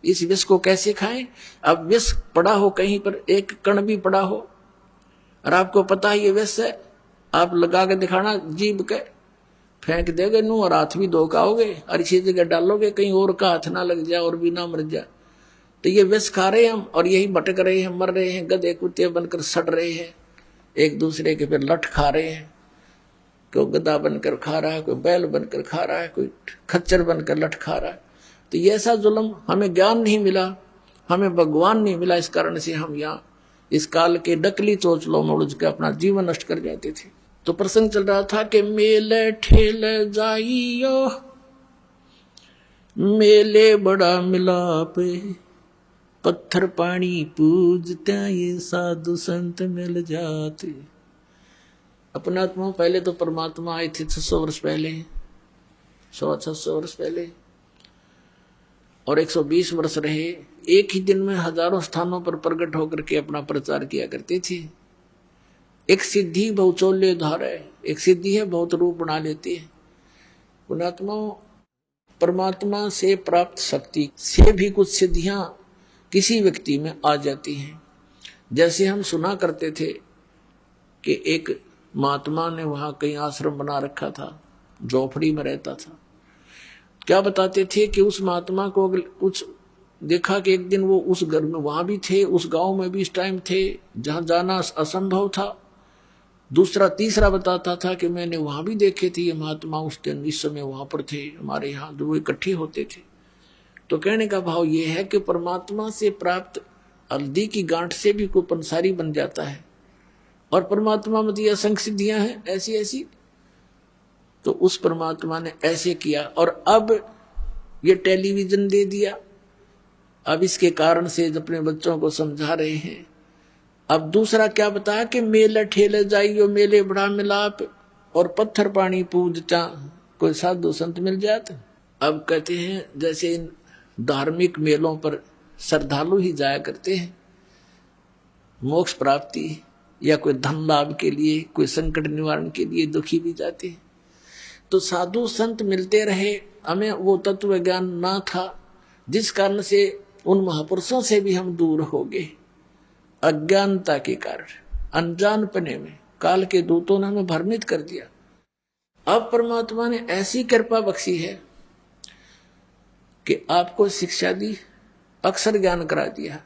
इस विष को कैसे खाएं। अब विष पड़ा हो कहीं पर, एक कण भी पड़ा हो और आपको पता है ये विष है, आप लगा के दिखाना, जीभ के फेंक देगे नू और हाथ भी धोखाओगे, और इसी जगह डालोगे कहीं और का हाथ ना लग जाए और भी ना मर जाए। तो ये विष खा रहे हैं हम, और यही भटक रहे हैं, मर रहे हैं, गधे कुत्ते बनकर सड़ रहे हैं, एक दूसरे के फिर लठ खा रहे हैं। कोई गधा बनकर खा रहा है, कोई बैल बनकर खा रहा है, कोई खच्चर बनकर लठ खा रहा है। तो ये ऐसा जुल्म, हमें ज्ञान नहीं मिला, हमें भगवान नहीं मिला, इस कारण से हम यहाँ इस काल के डकली चोचलों में उलझ के अपना जीवन नष्ट कर जाते थे। तो प्रसंग चल रहा था कि मेले ठेले जाइयो, मेले बड़ा मिलाप, पत्थर पानी पूजते ये साधु संत मिल जाते। अपने आत्मा पहले तो परमात्मा आए थे 600 वर्ष पहले, 600 वर्ष पहले, और 120 वर्ष रहे। एक ही दिन में हजारों स्थानों पर प्रकट होकर के अपना प्रचार किया करते थे। एक सिद्धि बहुचोल्य धार है, एक सिद्धि है बहुत रूप बना लेती है। पुणात्मा परमात्मा से प्राप्त शक्ति से भी कुछ सिद्धियां किसी व्यक्ति में आ जाती हैं। जैसे हम सुना करते थे कि एक महात्मा ने वहां कहीं आश्रम बना रखा था, झोपड़ी में रहता था। क्या बताते थे कि उस महात्मा को कुछ देखा कि एक दिन वो उस घर में वहां भी थे, उस गांव में भी इस टाइम थे जहां जाना असंभव था। दूसरा तीसरा बताता था कि मैंने वहां भी देखे थे ये महात्मा, उस दिन इस समय वहां पर थे हमारे यहाँ, जो वो इकट्ठे होते थे। तो कहने का भाव ये है कि परमात्मा से प्राप्त हल्दी की गांठ से भी कोई पंसारी बन जाता है, और परमात्मा में तो असंख्य सिद्धियां हैं ऐसी ऐसी। तो उस परमात्मा ने ऐसे किया, और अब ये टेलीविजन दे दिया। अब इसके कारण से अपने बच्चों को समझा रहे हैं। अब दूसरा क्या बताया कि मेले ठेले जाइयो मेले बड़ा मिलाप, और पत्थर पानी पूजता कोई साधु संत मिल जाते। अब कहते हैं जैसे इन धार्मिक मेलों पर श्रद्धालु ही जाया करते हैं मोक्ष प्राप्ति या कोई धन लाभ के लिए, कोई संकट निवारण के लिए, दुखी भी जाते हैं। तो साधु संत मिलते रहे, हमें वो तत्व ज्ञान ना था, जिस कारण से उन महापुरुषों से भी हम दूर हो गए। अज्ञानता के कारण, अनजानपने में काल के दूतों ने हमें भ्रमित कर दिया। अब परमात्मा ने ऐसी कृपा बख्शी है कि आपको शिक्षा दी, अक्षर ज्ञान करा दिया,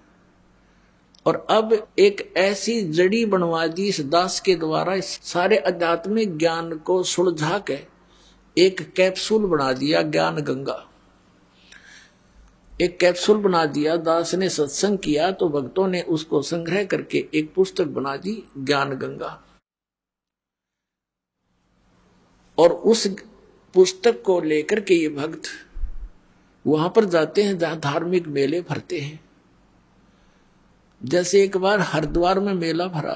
और अब एक ऐसी जड़ी बनवा दी इस दास के द्वारा, इस सारे आध्यात्मिक ज्ञान को सुलझा के एक कैप्सूल बना दिया, ज्ञान गंगा। एक कैप्सूल बना दिया। दास ने सत्संग किया तो भक्तों ने उसको संग्रह करके एक पुस्तक बना दी, ज्ञान गंगा। और उस पुस्तक को लेकर के ये भक्त वहां पर जाते हैं जहां धार्मिक मेले भरते हैं। जैसे एक बार हरिद्वार में मेला भरा,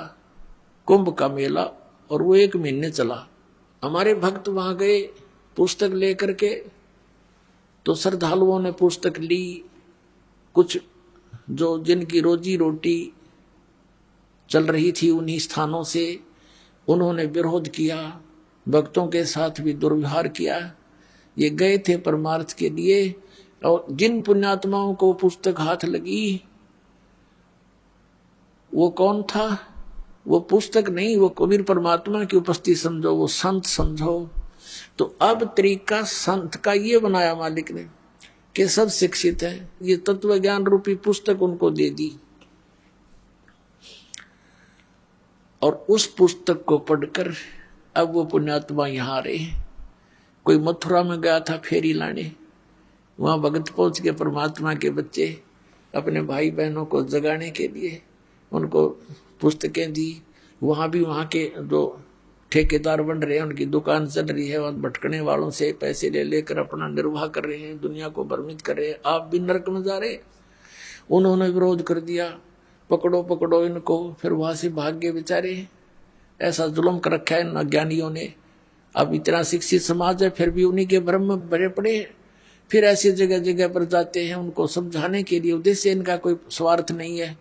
कुंभ का मेला, और वो 1 महीने चला। हमारे भक्त वहां गए पुस्तक लेकर के, तो श्रद्धालुओं ने पुस्तक ली। कुछ जो जिनकी रोजी रोटी चल रही थी उन्हीं स्थानों से, उन्होंने विरोध किया, भक्तों के साथ भी दुर्व्यवहार किया। ये गए थे परमार्थ के लिए, और जिन पुण्यात्माओं को पुस्तक हाथ लगी वो कौन था? वो पुस्तक नहीं, वो कबीर परमात्मा की उपस्थिति समझो, वो संत समझो। तो अब तरीका संत का ये बनाया मालिक ने कि सब शिक्षित हैं, ये तत्व ज्ञान रूपी पुस्तक उनको दे दी, और उस पुस्तक को पढ़कर अब वो पुण्यात्मा यहाँ आ रहे हैं। कोई मथुरा में गया था फेरी लाने, वहां भगत पहुंच के परमात्मा के बच्चे अपने भाई बहनों को जगाने के लिए उनको पुस्तकें दी। वहां भी वहां के जो ठेकेदार बन रहे हैं, उनकी दुकान चल रही है, वहां भटकने वालों से पैसे ले लेकर अपना निर्वाह कर रहे हैं, दुनिया को भ्रमित कर रहे हैं। आप भी नरक में जा रहे। उन्होंने विरोध कर दिया, पकड़ो पकड़ो इनको। फिर वहां से भाग गए बेचारे। ऐसा जुल्म कर रखा है इन अज्ञानियों ने। अब इतना शिक्षित समाज है फिर भी उन्हीं के भ्रम में भरे पड़े हैं। फिर ऐसी जगह जगह पर जाते हैं उनको समझाने के लिए। उद्देश्य इनका कोई स्वार्थ नहीं है,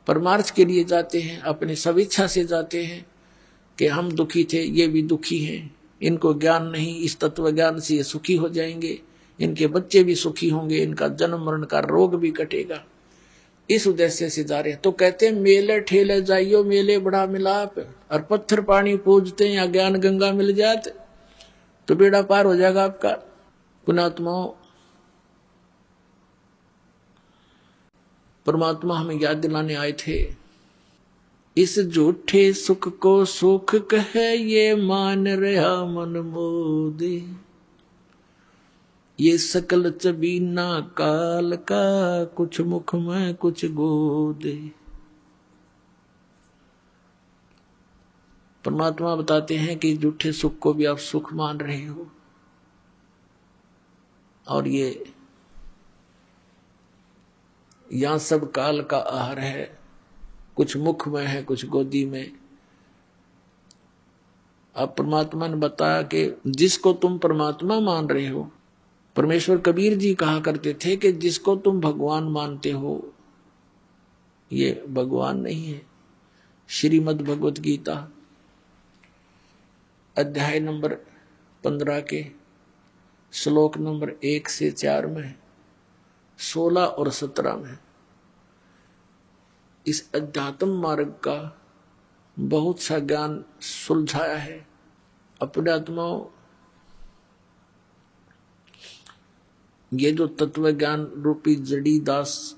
परमार्थ के लिए जाते हैं, अपनी स्वेच्छा से जाते हैं कि हम दुखी थे, ये भी दुखी हैं, इनको ज्ञान नहीं, इस तत्व ज्ञान से ये सुखी हो जाएंगे, इनके बच्चे भी सुखी होंगे, इनका जन्म मरण का रोग भी कटेगा। इस उद्देश्य से जा रहे हैं। तो कहते हैं मेले ठेले जाइयो मेले बड़ा मिलाप, और पत्थर पानी पूजते या ज्ञान गंगा मिल जाते तो बेड़ा पार हो जाएगा आपका। पुण्यात्माओं, परमात्मा हमें याद दिलाने आए थे, इस झूठे सुख को सुख कहे ये मान रहा मन मोदे, ये सकल चबीना काल का कुछ मुख में कुछ गोदे। परमात्मा बताते हैं कि झूठे सुख को भी आप सुख मान रहे हो, और ये यहां सब काल का आहार है, कुछ मुख में है कुछ गोदी में। अब परमात्मा ने बताया कि जिसको तुम परमात्मा मान रहे हो, परमेश्वर कबीर जी कहा करते थे कि जिसको तुम भगवान मानते हो ये भगवान नहीं है। श्रीमद् भगवत गीता अध्याय नंबर 15 के श्लोक नंबर 1 से 4 में, 16 और 17 में इस अध्यात्म मार्ग का बहुत सा ज्ञान सुलझाया है। अपने आत्माओं, ये जो तत्व ज्ञान रूपी जड़ी दास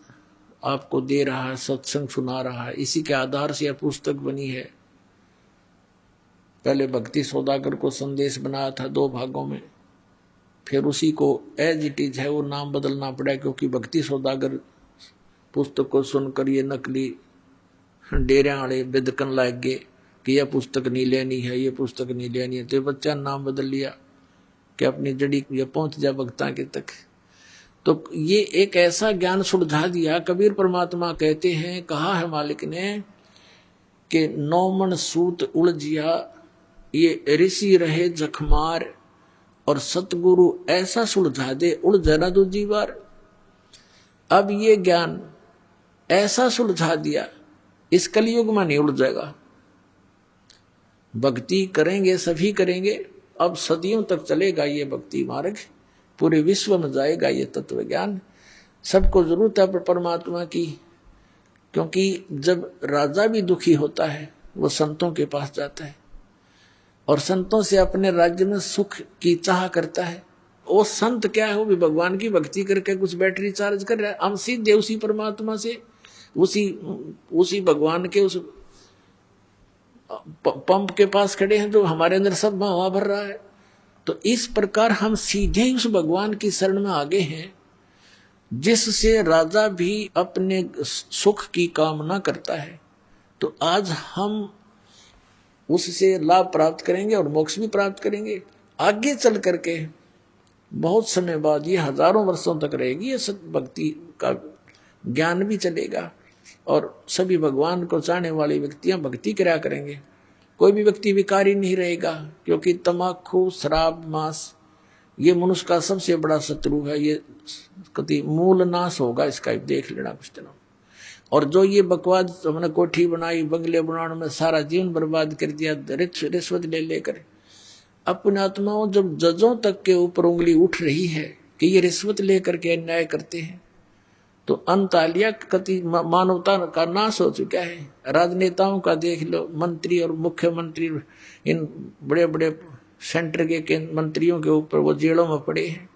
आपको दे रहा है, सत्संग सुना रहा है, इसी के आधार से यह पुस्तक बनी है। पहले भक्ति सौदागर को संदेश बनाया था 2 भागों में, फिर उसी को एज इट इज है वो नाम बदलना पड़ा, क्योंकि भक्ति सौदागर पुस्तक को सुनकर ये नकली डेरे वाले बिदकन लग गए कि यह पुस्तक नहीं लेनी है, ये पुस्तक नहीं लेनी है, तो बच्चा नाम बदल लिया कि अपनी जड़ी ये पहुंच जा भक्ता के तक। तो ये एक ऐसा ज्ञान सुलझा दिया। कबीर परमात्मा कहते हैं, कहा है मालिक ने कि 9 मन सूत उलझिया, ये ऋषि रहे जखमार, और सतगुरु ऐसा सुलझा दे उलझे ना दूजी बार। अब ये ज्ञान ऐसा सुलझा दिया, इस कलयुग में नहीं उलझेगा। भक्ति करेंगे सभी करेंगे, अब सदियों तक चलेगा ये भक्ति मार्ग, पूरे विश्व में जाएगा ये तत्व ज्ञान। सबको जरूरत है परमात्मा की, क्योंकि जब राजा भी दुखी होता है वो संतों के पास जाता है और संतों से अपने राज्य में सुख की चाह करता है। वो संत क्या है, वो भी भगवान की भक्ति करके कुछ बैटरी चार्ज कर रहा है। हम सीधे उसी परमात्मा से, उसी भगवान के उस पंप के पास खड़े हैं जो हमारे अंदर सब हवा भर रहा है। तो इस प्रकार हम सीधे ही उस भगवान की शरण में आगे हैं, जिससे राजा भी अपने सुख की कामना करता है। तो आज हम उससे लाभ प्राप्त करेंगे और मोक्ष भी प्राप्त करेंगे। आगे चल करके बहुत समय बाद, ये हजारों वर्षों तक रहेगी ये सत भक्ति का ज्ञान भी चलेगा और सभी भगवान को चाहने वाले व्यक्तियां भक्ति कराया करेंगे। कोई भी व्यक्ति विकारी नहीं रहेगा, क्योंकि तमाकू, शराब, मांस ये मनुष्य का सबसे बड़ा शत्रु है। ये कति मूल नाश होगा इसका, देख लेना कुछ दिनों। और जो ये बकवाद हमने कोठी बनाई, बंगले बनाने में सारा जीवन बर्बाद कर दिया रिश्वत ले लेकर, अपने आत्माओं जब जजों तक के ऊपर उंगली उठ रही है कि ये रिश्वत लेकर के अन्याय करते हैं, तो अंतालिया कति मानवता का नाश हो चुका है। राजनेताओं का देख लो, मंत्री और मुख्यमंत्री इन बड़े बड़े सेंटर के मंत्रियों के ऊपर वो जेलों में पड़े हैं।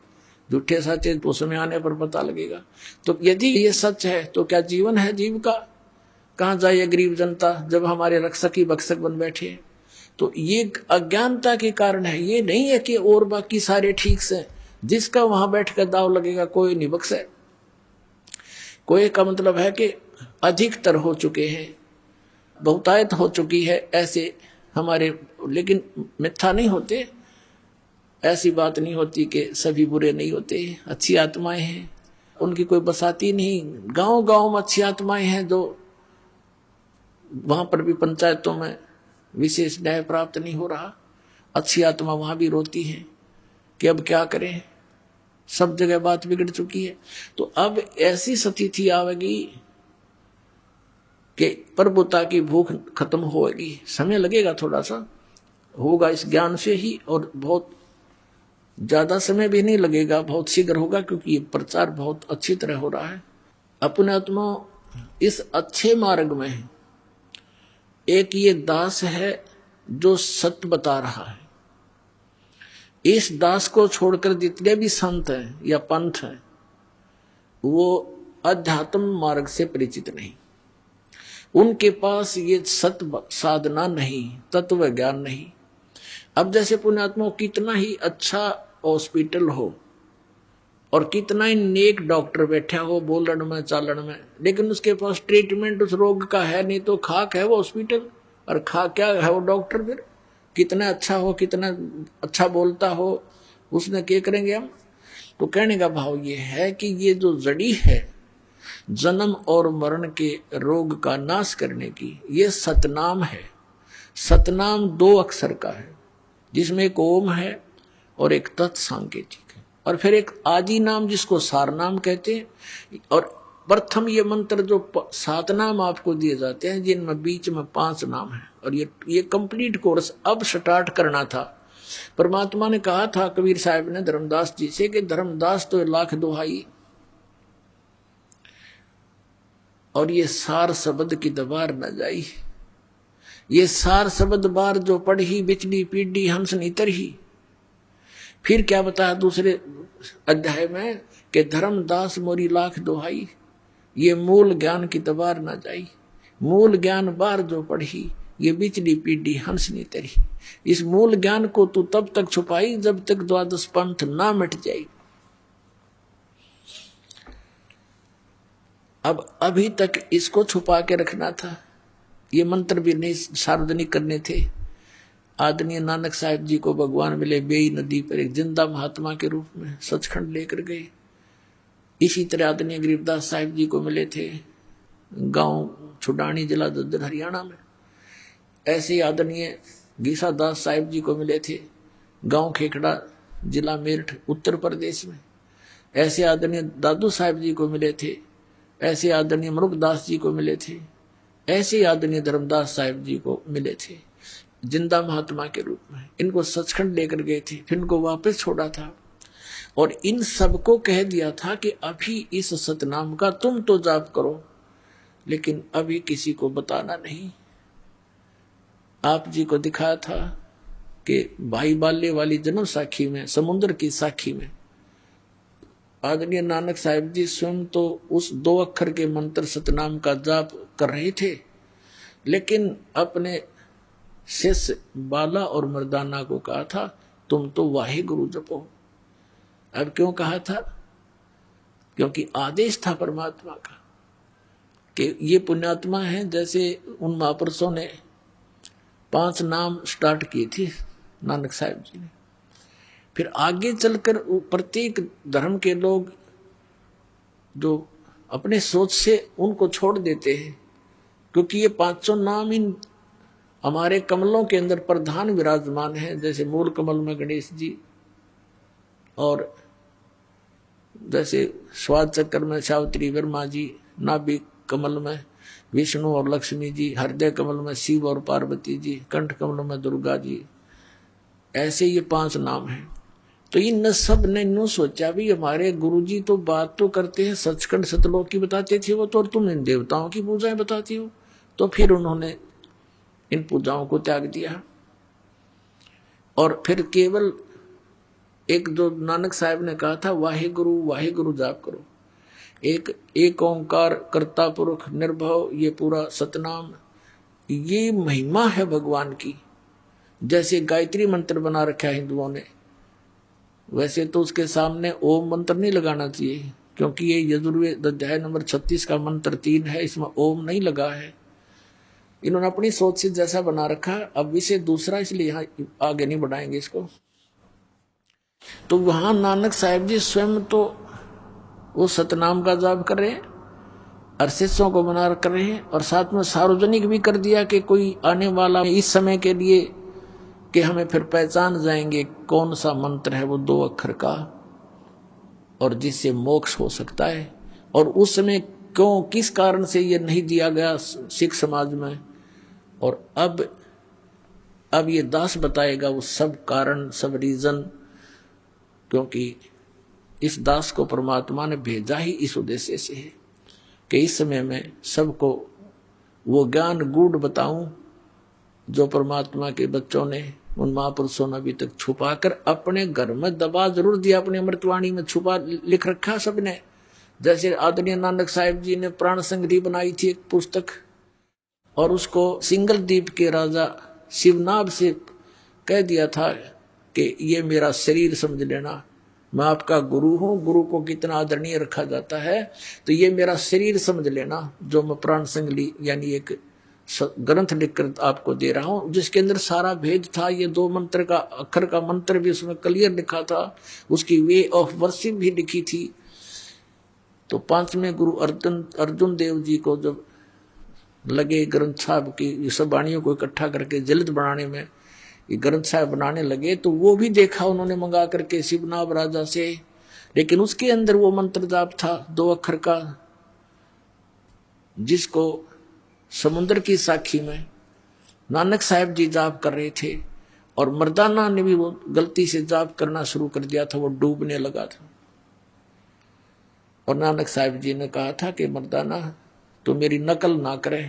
झूठे सच्चे तो समय आने पर पता लगेगा। तो यदि ये सच है तो क्या जीवन है जीव का? कहाँ जाए गरीब जनता जब हमारे रक्षक ही भक्षक बन बैठे हैं? तो ये अज्ञानता के कारण है। ये नहीं है कि और बाकी सारे ठीक से, जिसका वहां बैठ कर दाव लगेगा कोई नहीं बख्शे। कोई का मतलब है कि अधिकतर हो चुके हैं, बहुतायत हो चुकी है ऐसे हमारे, लेकिन मिथ्या नहीं होते। ऐसी बात नहीं होती कि सभी बुरे नहीं होते, अच्छी आत्माएं हैं, उनकी कोई बसाती नहीं। गांव गांव में अच्छी आत्माएं हैं, जो वहां पर भी पंचायतों में विशेष न्याय प्राप्त नहीं हो रहा। अच्छी आत्मा वहां भी रोती है कि अब क्या करें, सब जगह बात बिगड़ चुकी है। तो अब ऐसी स्थिति आवेगी कि प्रभुता की भूख खत्म होगी। समय लगेगा, थोड़ा सा होगा इस ज्ञान से ही, और बहुत ज्यादा समय भी नहीं लगेगा, बहुत शीघ्र होगा, क्योंकि ये प्रचार बहुत अच्छी तरह हो रहा है। अपने आत्मा इस अच्छे मार्ग में है। एक ये दास है जो सत्य बता रहा है। इस दास को छोड़कर जितने भी संत हैं या पंथ हैं, वो अध्यात्म मार्ग से परिचित नहीं। उनके पास ये सत्य साधना नहीं, तत्व ज्ञान नहीं। अब जैसे पुण्यात्मा कितना ही अच्छा हॉस्पिटल हो और कितना ही नेक डॉक्टर बैठा हो बोलन में चालन में, लेकिन उसके पास ट्रीटमेंट उस रोग का है नहीं, तो खाक है वो हॉस्पिटल, और खा क्या है वो डॉक्टर। फिर कितना अच्छा हो, कितना अच्छा बोलता हो, उसने क्या करेंगे हम? तो कहने का भाव ये है कि ये जो जड़ी है जन्म और मरण के रोग का नाश करने की, ये सतनाम है। सतनाम 2 अक्षर का है, जिसमें एक ओम है और एक तत् सांकेतिक है, और फिर एक आदि नाम जिसको सार नाम कहते हैं। और प्रथम ये मंत्र जो 7 नाम आपको दिए जाते हैं, जिनमें बीच में 5 नाम है, और ये कंप्लीट कोर्स अब स्टार्ट करना था। परमात्मा ने कहा था कबीर साहब ने धर्मदास जी से कि धर्मदास तो लाख दुहाई, और ये सार शब्द की दबार न जाई। ये सार शब्द बार जो पढ़ी बिचड़ी पीढ़ी हंस नीतर ही। फिर क्या बताया दूसरे अध्याय में कि धर्मदास मोरी लाख दोहाई, ये मूल ज्ञान की तबार ना जाई। मूल ज्ञान बार जो पढ़ी, ये बिचली पीढ़ी हंसनी तेरी। इस मूल ज्ञान को तू तब तक छुपाई जब तक द्वादश पंथ ना मिट जाए। अब अभी तक इसको छुपा के रखना था, ये मंत्र भी नहीं सार्वजनिक करने थे। आदरणीय नानक साहिब जी को भगवान मिले बेई नदी पर एक जिंदा महात्मा के रूप में, सचखंड लेकर गए। इसी तरह आदरणीय गरीबदास साहिब जी को मिले थे गांव छुडानी, जिला दद्दर, हरियाणा में। ऐसे आदरणीय गीसा दास साहिब जी को मिले थे गांव खेखड़ा, जिला मेरठ, उत्तर प्रदेश में। ऐसे आदरणीय दादू साहिब जी को मिले थे। ऐसे आदरणीय मरुकदास जी को मिले थे। ऐसे आदरणीय धर्मदास साहिब जी को मिले थे जिंदा महात्मा के रूप में। इनको सचखंड लेकर गए थे, फिर इनको वापस छोड़ा था और इन सबको कह दिया था कि अभी इस सतनाम का तुम तो जाप करो, लेकिन अभी किसी को बताना नहीं। आप जी को दिखाया था कि भाई बाले वाली जन्म साखी में, समुद्र की साखी में, आदरणीय नानक साहिब जी स्वयं तो उस 2 अक्षर के मंत्र सतनाम का जाप कर रहे थे, लेकिन अपने शिष्य बाला और मर्दाना को कहा था तुम तो वाहे गुरु जपो। अब क्यों कहा था? क्योंकि आदेश था परमात्मा का कि ये पुण्यात्मा है। जैसे उन महापुरुषों ने 5 नाम स्टार्ट किए थे नानक साहिब जी ने, फिर आगे चलकर प्रत्येक धर्म के लोग जो अपने सोच से उनको छोड़ देते हैं, क्योंकि ये 5 नाम इन हमारे कमलों के अंदर प्रधान विराजमान है। जैसे मूल कमल में गणेश जी, और जैसे स्वाद चक्र में सावित्री वर्मा जी, नाभि कमल में विष्णु और लक्ष्मी जी, हृदय कमल में शिव और पार्वती जी, कंठ कमल में दुर्गा जी। ऐसे ये 5 नाम हैं। तो इन सब ने यूं सोचा भी हमारे गुरुजी तो बात तो करते हैं सचखंड सतलोक की बताते थे वो तो, और तुम इन देवताओं की पूजाएं बताती हो। तो फिर उन्होंने इन पूजाओं को त्याग दिया और फिर केवल एक जो नानक साहब ने कहा था वाहे गुरु जाप करो। एक ओंकार कर्ता पुरुष निर्भव, ये पूरा सतनाम, ये महिमा है भगवान की। जैसे गायत्री मंत्र बना रखा है हिंदुओं ने, वैसे तो उसके सामने ओम मंत्र नहीं लगाना चाहिए, क्योंकि ये यजुर्वेद अध्याय नंबर 36 का मंत्र 3 है, इसमें ओम नहीं लगा है। इन्होंने अपनी सोच से जैसा बना रखा, अब विषय दूसरा, इसलिए यहाँ आगे नहीं बढ़ाएंगे इसको। तो वहां नानक साहिब जी स्वयं तो वो सतनाम का जाप कर रहे हैं और शिष्यों को मना कर रहे हैं, और साथ में सार्वजनिक भी कर दिया कि कोई आने वाला इस समय के लिए कि हमें फिर पहचान जाएंगे कौन सा मंत्र है वो 2 अक्षर का और जिससे मोक्ष हो सकता है। और उस समय क्यों, किस कारण से ये नहीं दिया गया सिख समाज में, और अब ये दास बताएगा वो सब कारण, सब रीजन, क्योंकि इस दास को परमात्मा ने भेजा ही इस उद्देश्य से है कि इस समय में सबको वो ज्ञान गूढ़ बताऊं जो परमात्मा के बच्चों ने, उन महापुरुषों ने अभी तक छुपा कर अपने घर में दबा जरूर दिया, अपने अमृतवाणी में छुपा लिख रखा सबने। जैसे आदरणीय नानक साहिब जी ने प्राण संग्रही बनाई थी एक पुस्तक, और उसको सिंगल द्वीप के राजा शिवनाभ से कह दिया था कि ये मेरा शरीर समझ लेना, मैं आपका गुरु हूं। गुरु को कितना आदरणीय रखा जाता है, तो ये मेरा शरीर समझ लेना जो मैं प्राण संग्रही यानी एक ग्रंथ लिखकर आपको दे रहा हूं, जिसके अंदर सारा भेद था। ये 2 मंत्र का अक्षर का मंत्र भी उसमें क्लियर लिखा था, उसकी वे ऑफ वर्शिप भी लिखी थी। तो 5वें गुरु अर्जुन देव जी को जब लगे ग्रंथ साहब की सब वाणियों को इकट्ठा करके जल्द बनाने में, ये ग्रंथ साहब बनाने लगे, तो वो भी देखा उन्होंने मंगा करके शिवनाभ राजा से, लेकिन उसके अंदर वो मंत्र जाप था 2 अक्षर का, जिसको समुद्र की साखी में नानक साहिब जी जाप कर रहे थे, और मर्दाना ने भी वो गलती से जाप करना शुरू कर दिया था, वो डूबने लगा था। और नानक साहिब जी ने कहा था कि मर्दाना तू मेरी नकल ना करे,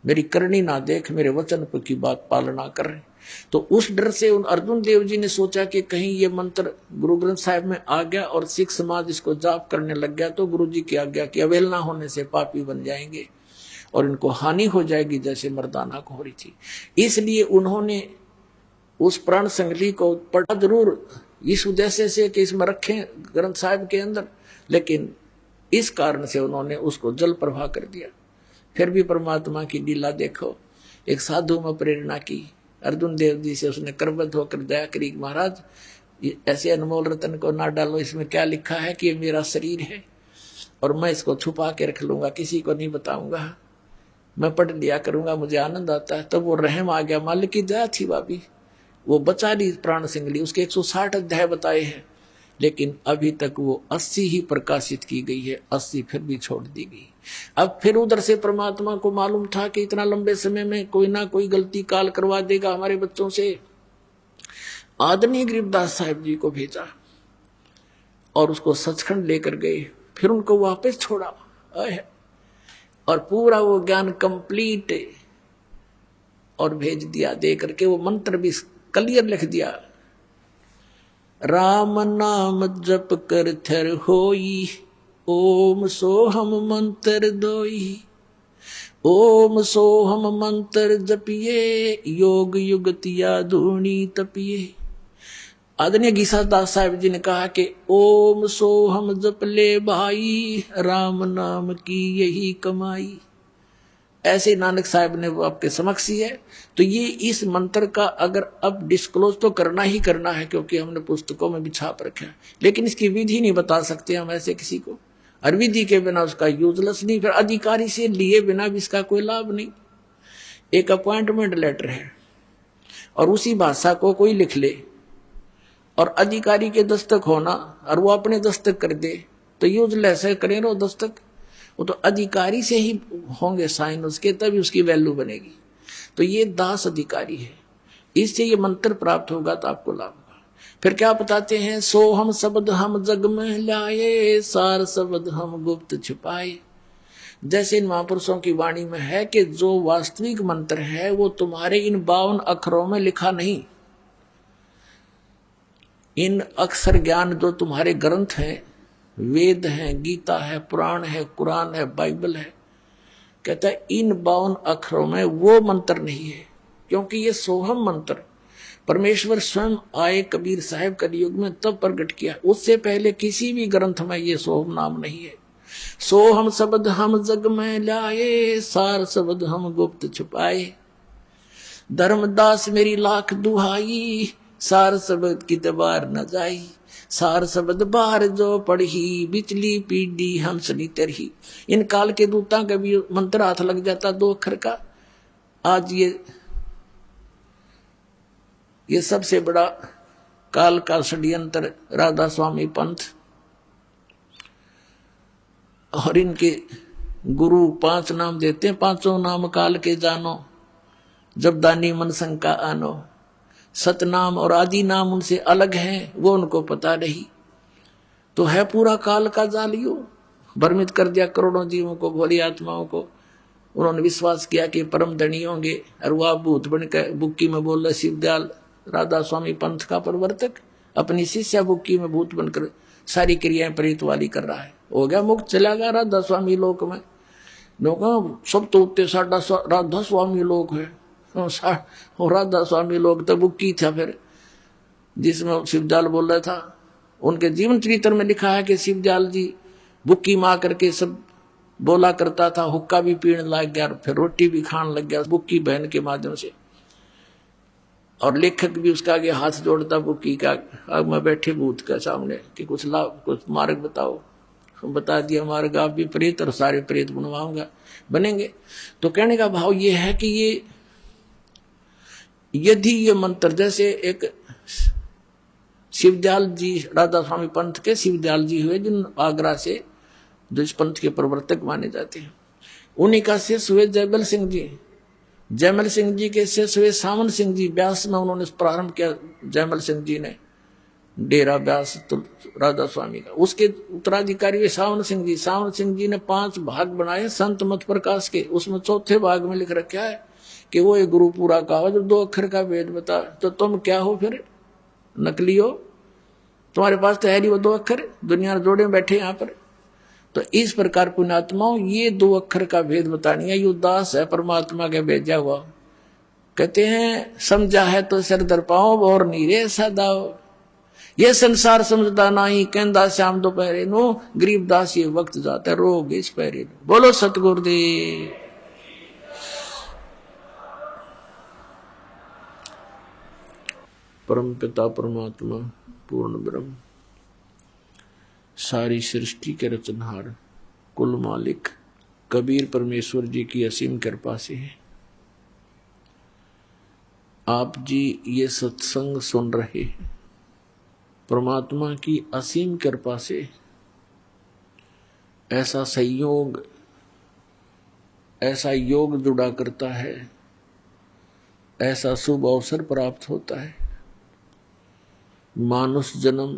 मेरी करनी ना देख, मेरे वचन की बात पालना कर रहे। तो उस डर से उन अर्जुन देव जी ने सोचा कि कहीं ये मंत्र गुरु ग्रंथ साहिब में आ गया और सिख समाज इसको जाप करने लग गया तो गुरु जी की आज्ञा की अवहेलना होने से पापी बन जाएंगे और इनको हानि हो जाएगी जैसे मर्दाना को हो रही थी। इसलिए उन्होंने उस प्राण संगली को पढ़ा जरूर इस उद्देश्य से कि इसमें रखें ग्रंथ साहिब के अंदर, लेकिन इस कारण से उन्होंने उसको जल प्रवाह कर दिया। फिर भी परमात्मा की लीला देखो, एक साधु में प्रेरणा की, अर्जुन देव जी से उसने करबद्ध होकर दया करी, महाराज ऐसे अनमोल रतन को ना डालो, इसमें क्या लिखा है कि ये मेरा शरीर है और मैं इसको छुपा के रख लूंगा, किसी को नहीं बताऊंगा, मैं पढ़ लिया करूंगा, मुझे आनंद आता है। तब वो रहम आ गया, मालिक की दया थी भाभी, वो बचा ली प्राण सिंगली। उसके 160 अध्याय बताए हैं, लेकिन अभी तक वो 80 ही प्रकाशित की गई है, 80 फिर भी छोड़ दी गई। अब फिर उधर से परमात्मा को मालूम था कि इतना लंबे समय में कोई ना कोई गलती काल करवा देगा हमारे बच्चों से। आदरणीय गरीबदास साहिब जी को भेजा और उसको सचखंड लेकर गए, फिर उनको वापस छोड़ा और पूरा वो ज्ञान कंप्लीट और भेज दिया। दे करके वो मंत्र भी क्लियर लिख दिया, राम नाम जप कर थर होई, ओम सोहम मंत्र दोई, ओम सोहम मंत्र जपिए, योग युगतिया धूनी तपिए। आदरणीय गीसादास साहिब जी ने कहा कि ओम सोहम जप ले भाई, राम नाम की यही कमाई। ऐसे नानक साहब ने वो आपके समक्ष ही है। तो ये इस मंत्र का अगर अब डिस्क्लोज तो करना ही करना है, क्योंकि हमने पुस्तकों में भी छाप रखा है, लेकिन इसकी विधि नहीं बता सकते हम ऐसे किसी को, और विधि के बिना उसका यूजलेस नहीं, फिर अधिकारी से लिए बिना भी इसका कोई लाभ नहीं। एक अपॉइंटमेंट लेटर है और उसी भाषा को कोई लिख ले और अधिकारी के दस्तक होना और वो अपने दस्तक कर दे तो यूजलेस है, करें रो दस्तक, वो तो अधिकारी से ही होंगे साइन उसके, तभी उसकी वैल्यू बनेगी। तो ये दास अधिकारी है, इससे ये मंत्र प्राप्त होगा तो आपको लाभ होगा। फिर क्या बताते हैं, सो हम शब्द हम जग में लाए, सार शब्द हम गुप्त छिपाए। जैसे इन महापुरुषों की वाणी में है कि जो वास्तविक मंत्र है वो तुम्हारे इन 52 अक्षरों में लिखा नहीं। इन अक्षर ज्ञान जो तुम्हारे ग्रंथ हैं, वेद है, गीता है, पुराण है, कुरान है, बाइबल है, कहता है इन 52 अक्षरों में वो मंत्र नहीं है, क्योंकि ये सोहम मंत्र परमेश्वर स्वयं आए कबीर साहब कलयुग में तब प्रकट किया, उससे पहले किसी भी ग्रंथ में ये सोहम नाम नहीं है। सोहम शब्द हम जग में लाए, सार शब्द हम गुप्त छुपाए। धर्मदास मेरी लाख दुहाई, सार शब्द की दबार न जाई। सार शब्द बार जो पढ़ी, बिचली पीढ़ी हंसनी तरही। इन काल के दूता का भी मंत्र हाथ लग जाता 2 अक्षर का। आज ये सबसे बड़ा काल का षड्यंत्र राधा स्वामी पंथ और इनके गुरु 5 नाम देते हैं, 5 नाम काल के जानो, जब दानी मन शंका आनो। सतनाम और आदि नाम उनसे अलग हैं, वो उनको पता नहीं। तो है पूरा काल का जालियो, भ्रमित कर दिया करोड़ों जीवों को, भोली आत्माओं को। उन्होंने विश्वास किया कि परम धनी होंगे और वह भूत बनकर बुक्की में बोल रहे। शिवदयाल राधा स्वामी पंथ का प्रवर्तक अपनी शिष्या बुक्की में भूत बनकर सारी क्रियाएं प्रेत वाली कर रहा है। हो गया मुक्त, चला गया राधा स्वामी लोक में। लोग सब तो उत्ते साडा राधा स्वामी लोक है, राधा स्वामी लोग तो बुक्की था। फिर जिसमें शिवदयाल बोल रहा था, उनके जीवन चरित्र में लिखा है कि शिवदयाल जी बुक्की मार करके सब बोला करता था, हुक्का भी पीने लग गया, फिर रोटी भी खाने लग गया बुक्की बहन के माध्यम से। और लेखक भी उसका आगे हाथ जोड़ता बुक्की का, अब मैं बैठे भूत के सामने कि कुछ लाभ, कुछ मार्ग बताओ। बता दिया मार्ग, आप भी प्रेत और सारे प्रेत बनवाऊंगा, बनेंगे। तो कहने का भाव ये है कि ये यदि ये मंत्र, जैसे एक शिवदयाल जी राधा स्वामी पंथ के शिवदयाल जी हुए, जिन आगरा से जो इस पंथ के प्रवर्तक माने जाते हैं, उन्हीं का शिष्य हुए जयमल सिंह जी। जयमल सिंह जी के शिष्य हुए सावन सिंह जी। व्यास में उन्होंने प्रारंभ किया जयमल सिंह जी ने, डेरा व्यास राधा स्वामी का। उसके उत्तराधिकारी वे सावन सिंह जी। सावन सिंह जी ने 5 भाग बनाए संत मत प्रकाश के। उसमें चौथे भाग में लिख रखा है कि वो एक गुरु पूरा कहा जो 2 अक्षर का वेद बता। तो तुम क्या हो फिर? नकली हो? तुम्हारे पास तो है नहीं वो 2 अक्षर, दुनिया जोड़े बैठे यहाँ पर। तो इस प्रकार पुण्यात्माओं ये 2 अक्षर का भेद बतानी है। ये उदास है परमात्मा के भेजा हुआ। कहते हैं समझा है तो सिर दर पाओ और नीरे सदाओ। ये संसार समझदा नहीं कहंदा श्याम दोपहरे नो। गरीबदास ये वक्त जाता है रोग इस पैरे नो। बोलो सतगुरुदेव। परम पिता परमात्मा पूर्ण ब्रह्म सारी सृष्टि के रचनहार कुल मालिक कबीर परमेश्वर जी की असीम कृपा से है आप जी ये सत्संग सुन रहे हैं। परमात्मा की असीम कृपा से ऐसा संयोग, ऐसा योग जुड़ा करता है, ऐसा शुभ अवसर प्राप्त होता है। मानुष जन्म,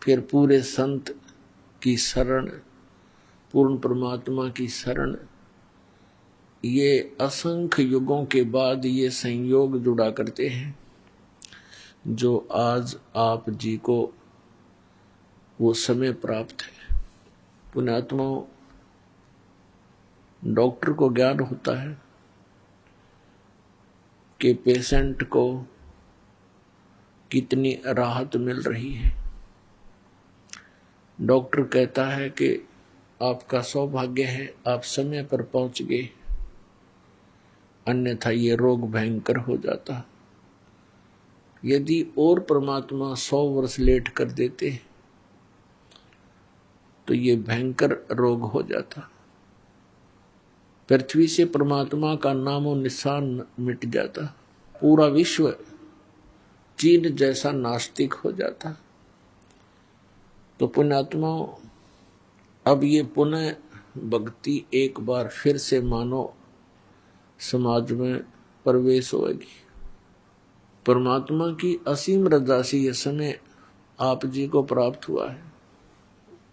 फिर पूरे संत की शरण, पूर्ण परमात्मा की शरण, ये असंख्य युगों के बाद ये संयोग जुड़ा करते हैं जो आज आप जी को वो समय प्राप्त है। पुण्यात्माओं, डॉक्टर को ज्ञान होता है कि पेशेंट को कितनी राहत मिल रही है। डॉक्टर कहता है कि आपका सौभाग्य है आप समय पर पहुंच गए, अन्यथा ये रोग भयंकर हो जाता। यदि और परमात्मा 100 वर्ष लेट कर देते तो ये भयंकर रोग हो जाता। पृथ्वी से परमात्मा का नामो निशान मिट जाता। पूरा विश्व चीन जैसा नास्तिक हो जाता। तो पुण्यात्माओं, अब ये पुनः भक्ति एक बार फिर से मानो समाज में प्रवेश होगी। परमात्मा की असीम रजा से यह समय आप जी को प्राप्त हुआ है।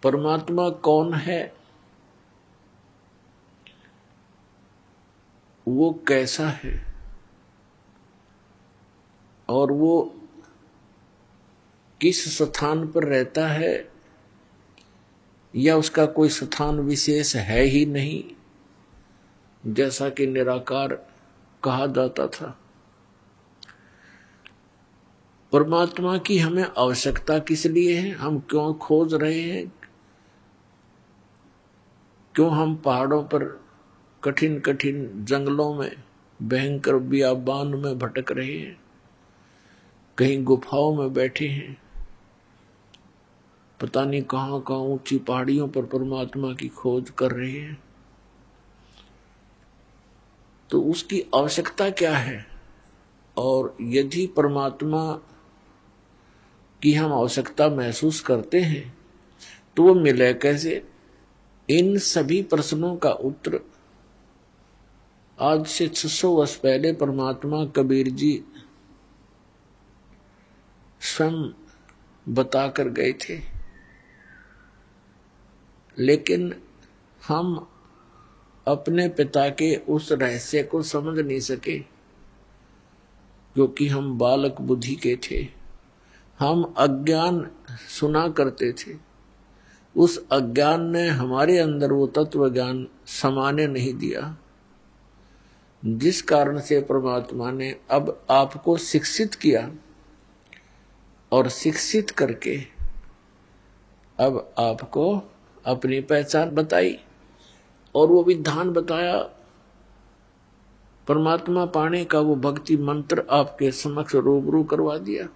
परमात्मा कौन है, वो कैसा है और वो किस स्थान पर रहता है, या उसका कोई स्थान विशेष है ही नहीं, जैसा कि निराकार कहा जाता था। परमात्मा की हमें आवश्यकता किस लिए है, हम क्यों खोज रहे हैं, क्यों हम पहाड़ों पर कठिन कठिन जंगलों में भयंकर बियाबान में भटक रहे हैं, कहीं गुफाओं में बैठे हैं, पता नहीं कहां कहां ऊंची पहाड़ियों पर परमात्मा की खोज कर रहे हैं। तो उसकी आवश्यकता क्या है, और यदि परमात्मा की हम आवश्यकता महसूस करते हैं तो वो मिले कैसे। इन सभी प्रश्नों का उत्तर आज से 600 वर्ष पहले परमात्मा कबीर जी स्वयं बताकर गए थे, लेकिन हम अपने पिता के उस रहस्य को समझ नहीं सके क्योंकि हम बालक बुद्धि के थे। हम अज्ञान सुना करते थे, उस अज्ञान ने हमारे अंदर वो तत्व ज्ञान समाने नहीं दिया, जिस कारण से परमात्मा ने अब आपको शिक्षित किया और शिक्षित करके अब आपको अपनी पहचान बताई और वो विधान बताया। परमात्मा पाने का वो भक्ति मंत्र आपके समक्ष रूबरू करवा दिया।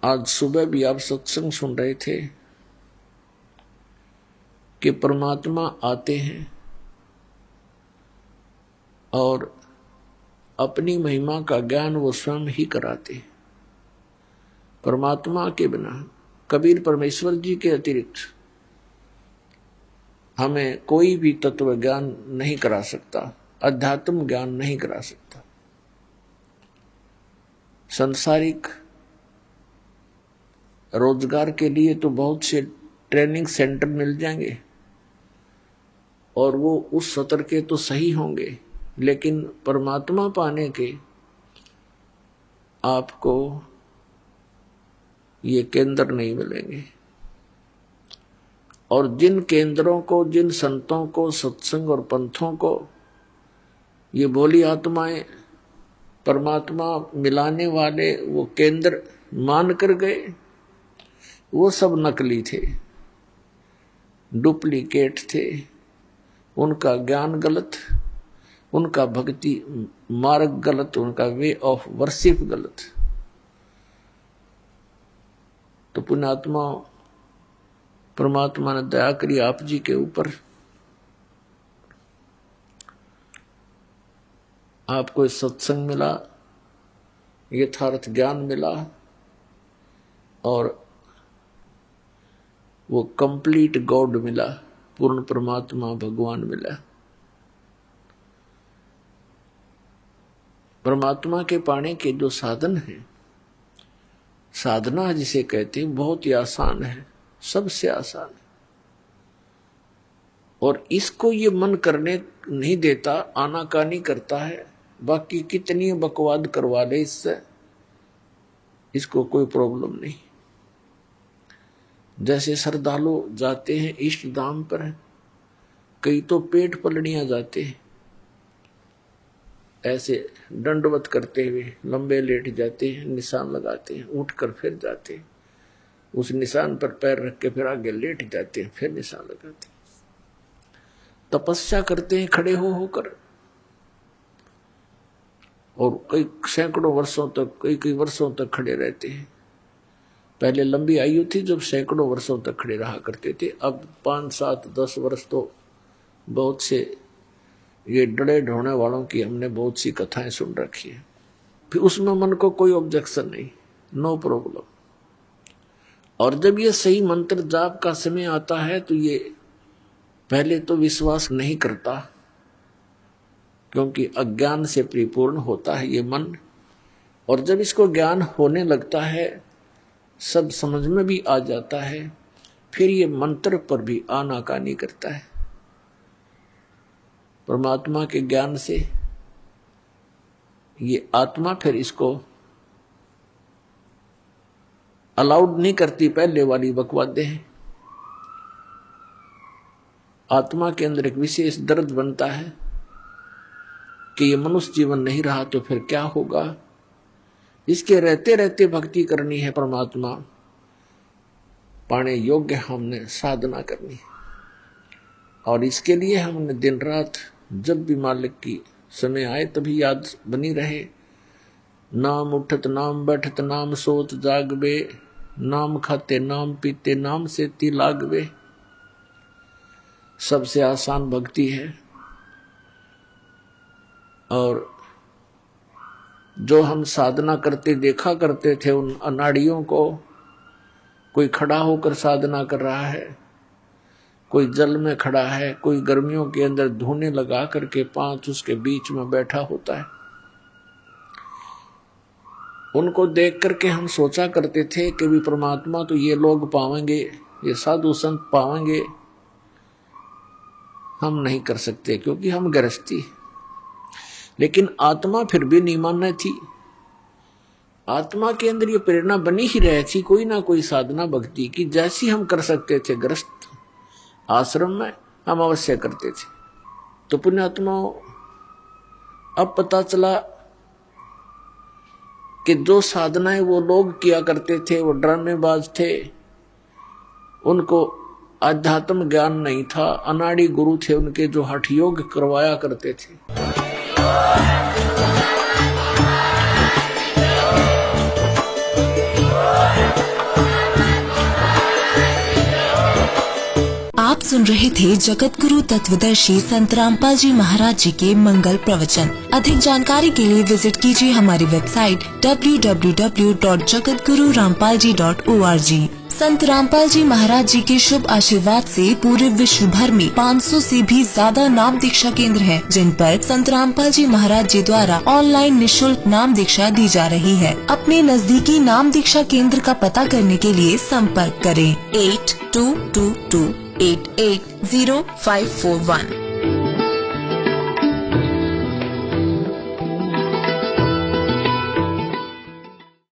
आज सुबह भी आप सत्संग सुन रहे थे कि परमात्मा आते हैं और अपनी महिमा का ज्ञान वो स्वयं ही कराते हैं। परमात्मा के बिना, कबीर परमेश्वर जी के अतिरिक्त हमें कोई भी तत्व ज्ञान नहीं करा सकता, अध्यात्म ज्ञान नहीं करा सकता। संसारिक रोजगार के लिए तो बहुत से ट्रेनिंग सेंटर मिल जाएंगे और वो उस सत्र के तो सही होंगे, लेकिन परमात्मा पाने के आपको ये केंद्र नहीं मिलेंगे। और जिन केंद्रों को, जिन संतों को, सत्संग और पंथों को ये भोली आत्माएं परमात्मा मिलाने वाले वो केंद्र मान कर गए, वो सब नकली थे, डुप्लीकेट थे। उनका ज्ञान गलत, उनका भक्ति मार्ग गलत, उनका वे ऑफ वर्शिप गलत। तो पुण्यात्मा परमात्मा ने दया करी आप जी के ऊपर, आपको सत्संग मिला, यथार्थ ज्ञान मिला और वो कंप्लीट गॉड मिला, पूर्ण परमात्मा भगवान मिला। परमात्मा के पाने के जो साधन हैं, साधना जिसे कहते हैं, बहुत ही आसान है, सबसे आसान है। और इसको ये मन करने नहीं देता, आनाकानी करता है। बाकी कितनी बकवाद करवा ले इससे, इसको कोई प्रॉब्लम नहीं। जैसे श्रद्धालु जाते हैं इष्ट धाम पर, कई तो पेट पलड़ियां जाते हैं, ऐसे दंडवत करते हुए लंबे लेट जाते हैं, निशान लगाते हैं, उठकर फिर जाते हैं, उस निशान पर पैर रख के फिर आगे लेट जाते हैं, फिर निशान लगाते हैं। तपस्या करते हैं खड़े हो होकर, और कई सैकड़ों वर्षों तक, कई वर्षों तक खड़े रहते हैं। पहले लंबी आयु थी जब सैकड़ों वर्षों तक खड़े रहा करते थे, अब 5, 7, 10 वर्ष तो बहुत से ये डरे ढोने वालों की हमने बहुत सी कथाएं सुन रखी है। फिर उसमें मन को कोई ऑब्जेक्शन नहीं, नो प्रॉब्लम। और जब ये सही मंत्र जाप का समय आता है तो ये पहले तो विश्वास नहीं करता, क्योंकि अज्ञान से परिपूर्ण होता है ये मन। और जब इसको ज्ञान होने लगता है, सब समझ में भी आ जाता है, फिर ये मंत्र पर भी आनाकानी करता है। परमात्मा के ज्ञान से ये आत्मा फिर इसको अलाउड नहीं करती, पहले वाली बकवादे हैं। आत्मा के अंदर एक विशेष दर्द बनता है कि ये मनुष्य जीवन नहीं रहा तो फिर क्या होगा। इसके रहते रहते भक्ति करनी है, परमात्मा पाने योग्य हमने साधना करनी है। और इसके लिए हमने दिन रात जब भी मालिक की समय आए तभी याद बनी रहे। नाम उठत नाम बैठत नाम सोत जागबे, नाम खाते नाम पीते नाम से ती लागबे। सबसे आसान भक्ति है। और जो हम साधना करते देखा करते थे उन अनाड़ियों को, कोई खड़ा होकर साधना कर रहा है, कोई जल में खड़ा है, कोई गर्मियों के अंदर धुने लगा करके 5 उसके बीच में बैठा होता है। उनको देख करके हम सोचा करते थे कि भी परमात्मा तो ये लोग पावेंगे, ये साधु संत पावेंगे। हम नहीं कर सकते क्योंकि हम गृहस्थी। लेकिन आत्मा फिर भी नहीं मानना थी। आत्मा के अंदर ये प्रेरणा बनी ही रही थी, कोई ना कोई साधना भक्ति की जैसी हम कर सकते थे गृहस्थ आश्रम में, हम अवश्य करते थे। तो पुण्यात्माओं, अब पता चला कि जो साधनाएं वो लोग किया करते थे वो ड्रामेबाज थे, उनको आध्यात्म ज्ञान नहीं था। अनाड़ी गुरु थे उनके जो हठ योग करवाया करते थे। आप सुन रहे थे जगत गुरु तत्वदर्शी संत रामपाल जी महाराज जी के मंगल प्रवचन। अधिक जानकारी के लिए विजिट कीजिए हमारी वेबसाइट www.jagatgururampalji.org। संत रामपाल जी महाराज जी के शुभ आशीर्वाद से पूरे विश्व भर में 500 से भी ज्यादा नाम दीक्षा केंद्र हैं, जिन पर संत रामपाल जी महाराज जी द्वारा ऑनलाइन निशुल्क नाम दीक्षा दी जा रही है। अपने नजदीकी नाम दीक्षा केंद्र का पता करने के लिए संपर्क करें 8222880541।